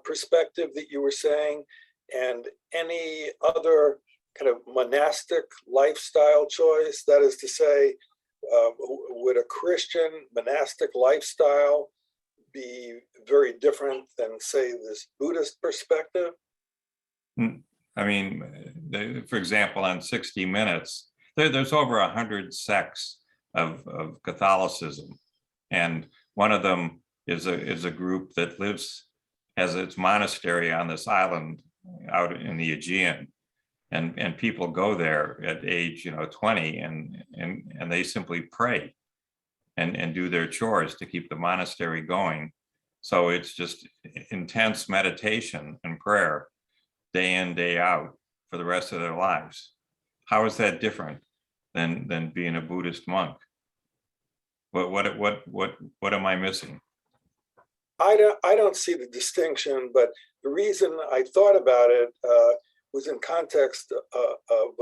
perspective that you were saying and any other kind of monastic lifestyle choice? That is to say, would a Christian monastic lifestyle be very different than, say, this Buddhist perspective? I mean, for example, on 60 Minutes, there's over 100 sects of Catholicism, and one of them is a group that has its monastery on this island out in the Aegean, and people go there at age 20, and they simply pray and do their chores to keep the monastery going. So it's just intense meditation and prayer day in, day out for the rest of their lives. How is that different than being a Buddhist monk? What am I missing? I don't see the distinction, but the reason I thought about it was in context of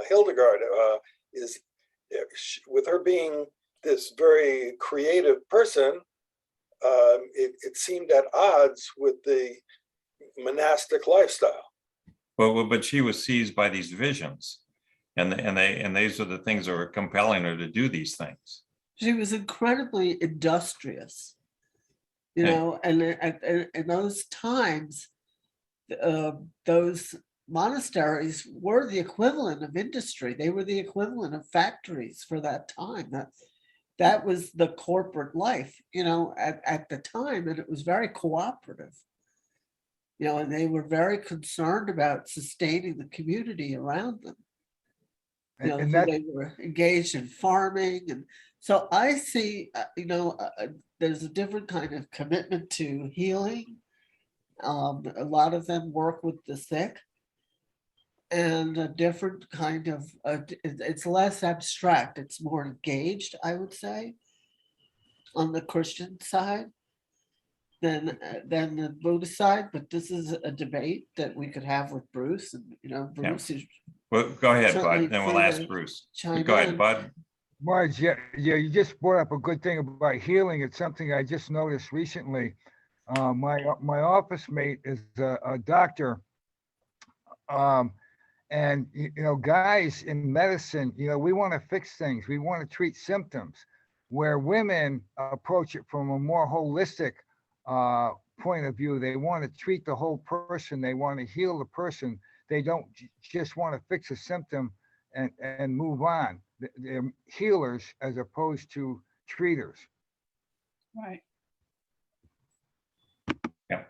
Hildegard. Is with her being this very creative person, it seemed at odds with the monastic lifestyle. Well, but she was seized by these visions, and these are the things that were compelling her to do these things. She was incredibly industrious, you know, and in those times, those monasteries were the equivalent of industry. They were the equivalent of factories for that time. That was the corporate life, you know, at the time, and it was very cooperative. You know, and they were very concerned about sustaining the community around them. You know, so they were engaged in farming, and so I see, you know, there's a different kind of commitment to healing. A lot of them work with the sick, and a different kind of, it's less abstract, it's more engaged, I would say, on the Christian side than the Buddhist side. But this is a debate that we could have with Bruce, and you know, Bruce is. Well, go ahead, certainly Bud, then we'll ask Bruce. chime Go ahead, in. Bud. Marge, yeah, you just brought up a good thing about healing. It's something I just noticed recently. My office mate is a doctor, and you know, guys in medicine, you know, we want to fix things. We want to treat symptoms, where women approach it from a more holistic point of view. They want to treat the whole person. They want to heal the person. They don't just want to fix a symptom and move on. They're healers as opposed to treaters. Right. Yeah,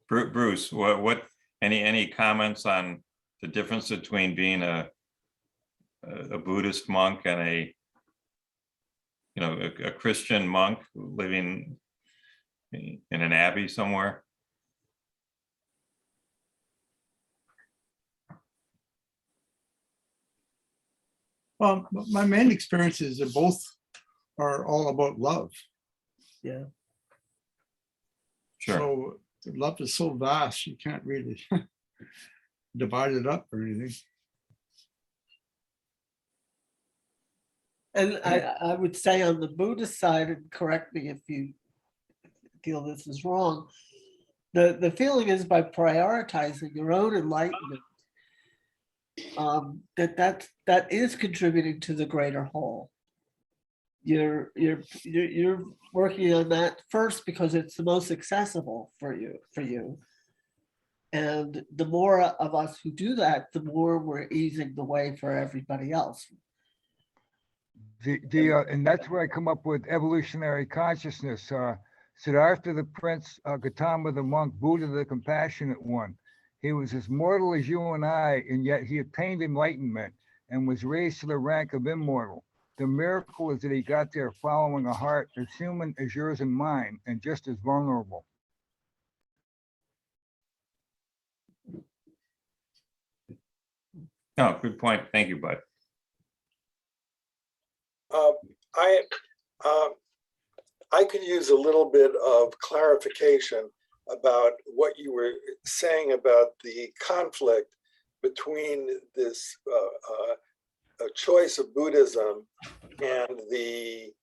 Bruce, what any comments on the difference between being a Buddhist monk and a Christian monk living in an abbey somewhere? Well, my main experience is that both are all about love. Yeah. Sure. So love is so vast, you can't really divide it up or anything. And I would say on the Buddhist side, and correct me if you feel this is wrong, the feeling is by prioritizing your own enlightenment, that is contributing to the greater whole. You're working on that first because it's the most accessible for you. And the more of us who do that, the more we're easing the way for everybody else. And that's where I come up with evolutionary consciousness. Siddhartha the prince, Gautama the monk, Buddha the compassionate one. He was as mortal as you and I, and yet he attained enlightenment and was raised to the rank of immortal. The miracle is that he got there following a heart as human as yours and mine, and just as vulnerable. Oh, good point. Thank you, Bud. I could use a little bit of clarification about what you were saying about the conflict between this a choice of Buddhism and the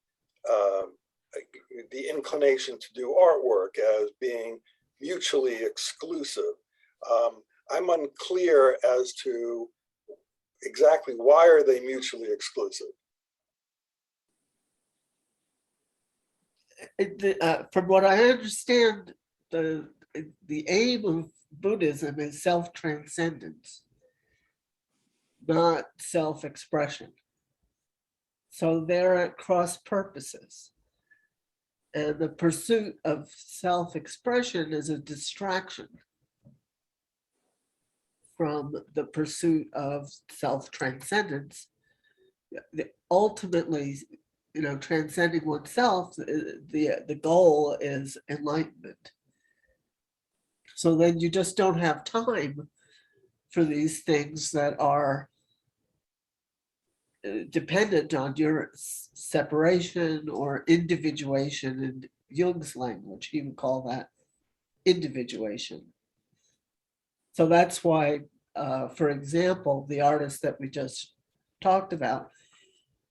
inclination to do artwork as being mutually exclusive. I'm unclear as to exactly why are they mutually exclusive. From what I understand, the aim of Buddhism is self-transcendence, not self-expression. So they're at cross purposes. And the pursuit of self-expression is a distraction from the pursuit of self-transcendence. Ultimately, transcending oneself, the goal is enlightenment. So then you just don't have time for these things that are dependent on your separation or individuation. In Jung's language, he would call that individuation. So that's why, for example, the artist that we just talked about,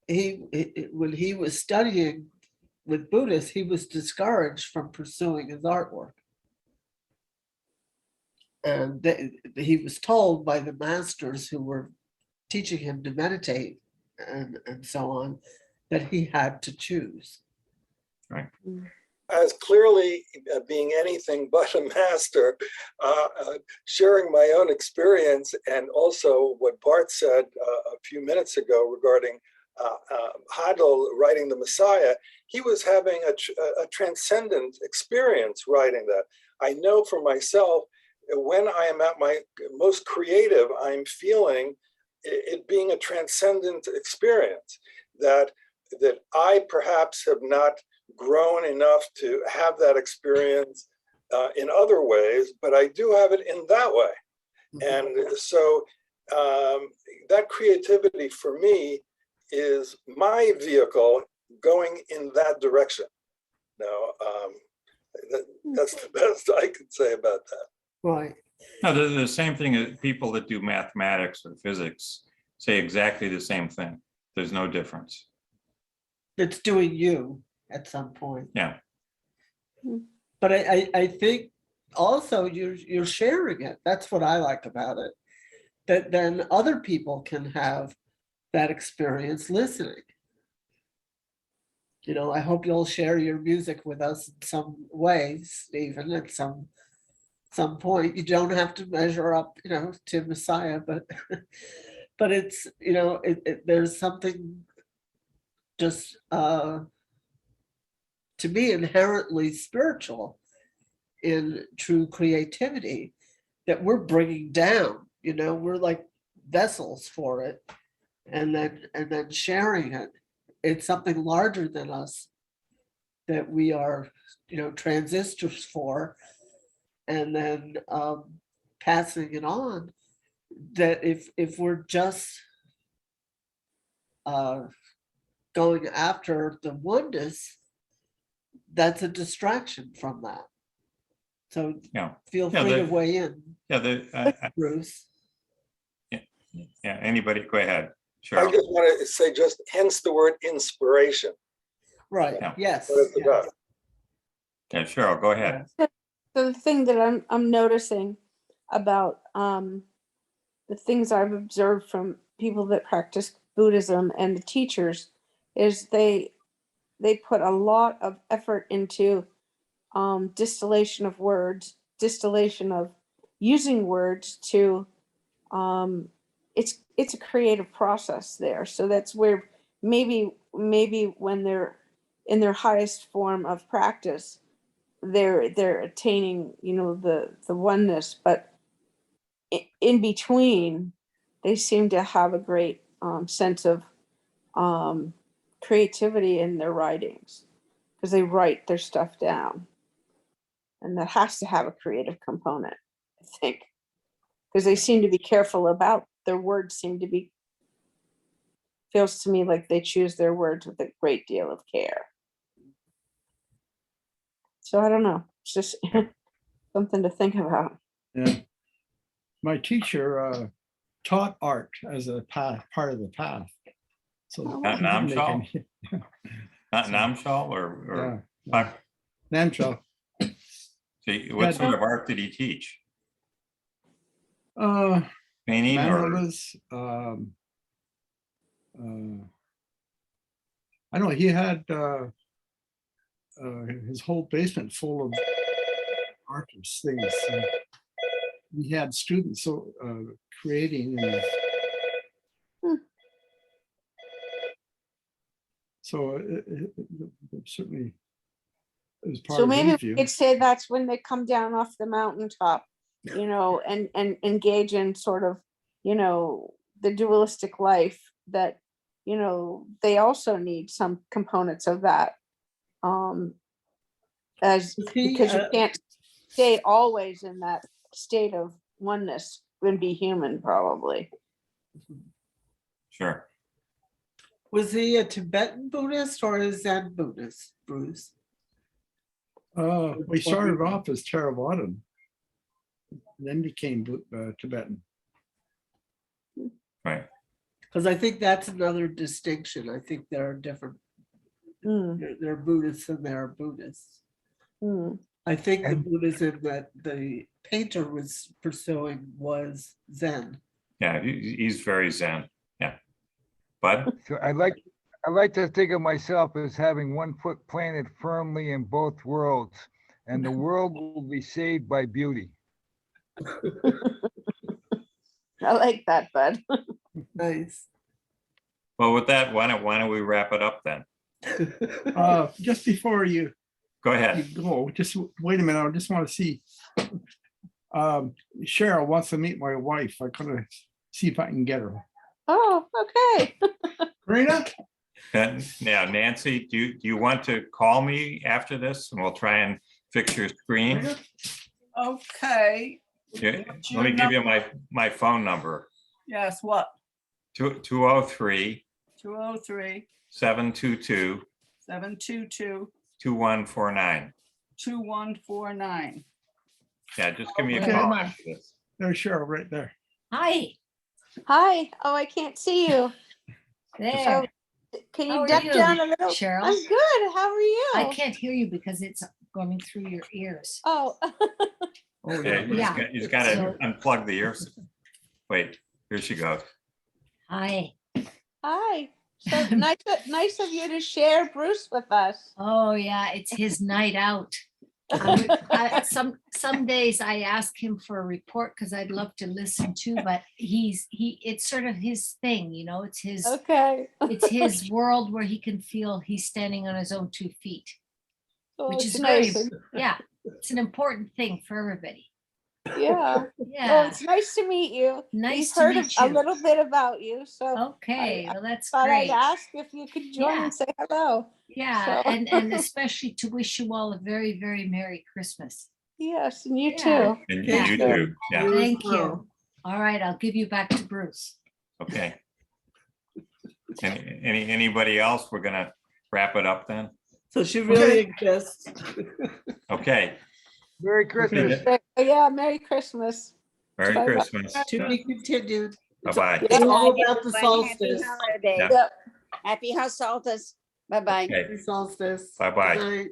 when he was studying with Buddhists, he was discouraged from pursuing his artwork. And he was told by the masters who were teaching him to meditate and so on, that he had to choose. Right. As clearly being anything but a master, sharing my own experience, and also what Bart said a few minutes ago regarding Heidel writing the Messiah, he was having a transcendent experience writing that. I know for myself, when I am at my most creative, I'm feeling it being a transcendent experience that I perhaps have not grown enough to have that experience in other ways, but I do have it in that way. And so that creativity for me is my vehicle going in that direction. Now, that's the best I can say about that. Right. No, the same thing as people that do mathematics or physics say exactly the same thing. There's no difference. It's doing you at some point. Yeah. But I think also you're sharing it. That's what I like about it. That then other people can have that experience listening. I hope you'll share your music with us in some way, Stephen, at some point. You don't have to measure up, to Messiah, but but it's, there's something just to me inherently spiritual in true creativity that we're bringing down. We're like vessels for it, and then sharing it. It's something larger than us that we are, transistors for, and then passing it on. That if we're just going after the oneness, that's a distraction from that. So Yeah. feel Yeah, free to weigh in. Yeah. Bruce. Yeah. Anybody? Go ahead. I Cheryl. just want to say, just hence the word inspiration. Right. Yeah. Yes. What it's yes, about. Yeah, Cheryl, go ahead. yes. So the thing that I'm noticing about the things I've observed from people that practice Buddhism and the teachers is they put a lot of effort into distillation of words, distillation of using words to it's a creative process there. So that's where maybe when they're in their highest form of practice, they're attaining, the oneness, but in between they seem to have a great sense of creativity in their writings, because they write their stuff down, and that has to have a creative component, I think, because they seem to be careful about their words. Feels to me like they choose their words with a great deal of care. So I don't know, it's just something to think about. Yeah. My teacher taught art as a path, part of the path. So Not he didn't make Namshal? any- Not So, Namshal or yeah, Namshal. see, what sort of art did he teach? Painting or? Mandalas. I know he had his whole basement full of artists things. He had students so creating and so certainly it was part So of maybe his we view. could say that's when they come down off the mountaintop, and engage in sort of, the dualistic life that, they also need some components of that. Because you can't stay always in that state of oneness and be human, probably. Sure. Was he a Tibetan Buddhist or a Zen Buddhist, Bruce? We started off as Theravada, then became Tibetan. Right. Because I think that's another distinction. I think there are different, there are Buddhists and there are Buddhists. I think the Buddhism that the painter was pursuing was Zen. Yeah, he's very Zen. Yeah. But So I like to think of myself as having one foot planted firmly in both worlds, and the world will be saved by beauty. I like that, Bud. Nice. well, with that, why don't we wrap it up then? Just before you Go ahead. go, just wait a minute. I just want to see. Cheryl wants to meet my wife. I'm gonna see if I can get her. Oh, okay. Karina? Now, Nancy, do you want to call me after this and we'll try and fix your screen? Okay. Yeah, What's let me your give you my phone number. Yes, what? 203 203 722 722 2149. 2149. Yeah, just give me a Okay. call after this. There's Cheryl right there. Hi Hi. Oh, I can't see you. there. Can How you are duck you, down a little? Cheryl? I'm good. How are you? I can't hear you because it's going through your ears. Oh, Oh, Yeah, yeah. he's got to So- unplug the ears. Wait, here she goes. Hi. hi. So nice of you to share Bruce with us. Oh yeah, it's his night out. Some days I ask him for a report because I'd love to listen to, but it's sort of his thing, it's his Okay. it's his world where he can feel he's standing on his own 2 feet, Oh, which it's is very, nice. yeah, it's an important thing for everybody. Yeah. Well, Yeah, it's nice to meet you. nice We've to heard meet a you. little bit about you, so Okay, well, that's thought great. I'd ask if you could join Yeah. and say hello. Yeah, So- and especially to wish you all a very, very Merry Christmas. Yes, and you Yeah. too. And Yeah. you too. Yeah, Thank well. you. All right, I'll give you back to Bruce. okay. Anybody else? We're gonna wrap it up then. So she really exists. Okay, Merry Christmas. Yeah, Merry Christmas. Merry Bye-bye. Christmas. To be continued. Bye-bye. It's all Good night, about the everybody. Happy solstice. holiday. Yeah. Yep. Happy solstice. Bye-bye. Okay, Happy solstice. Bye-bye. Good night.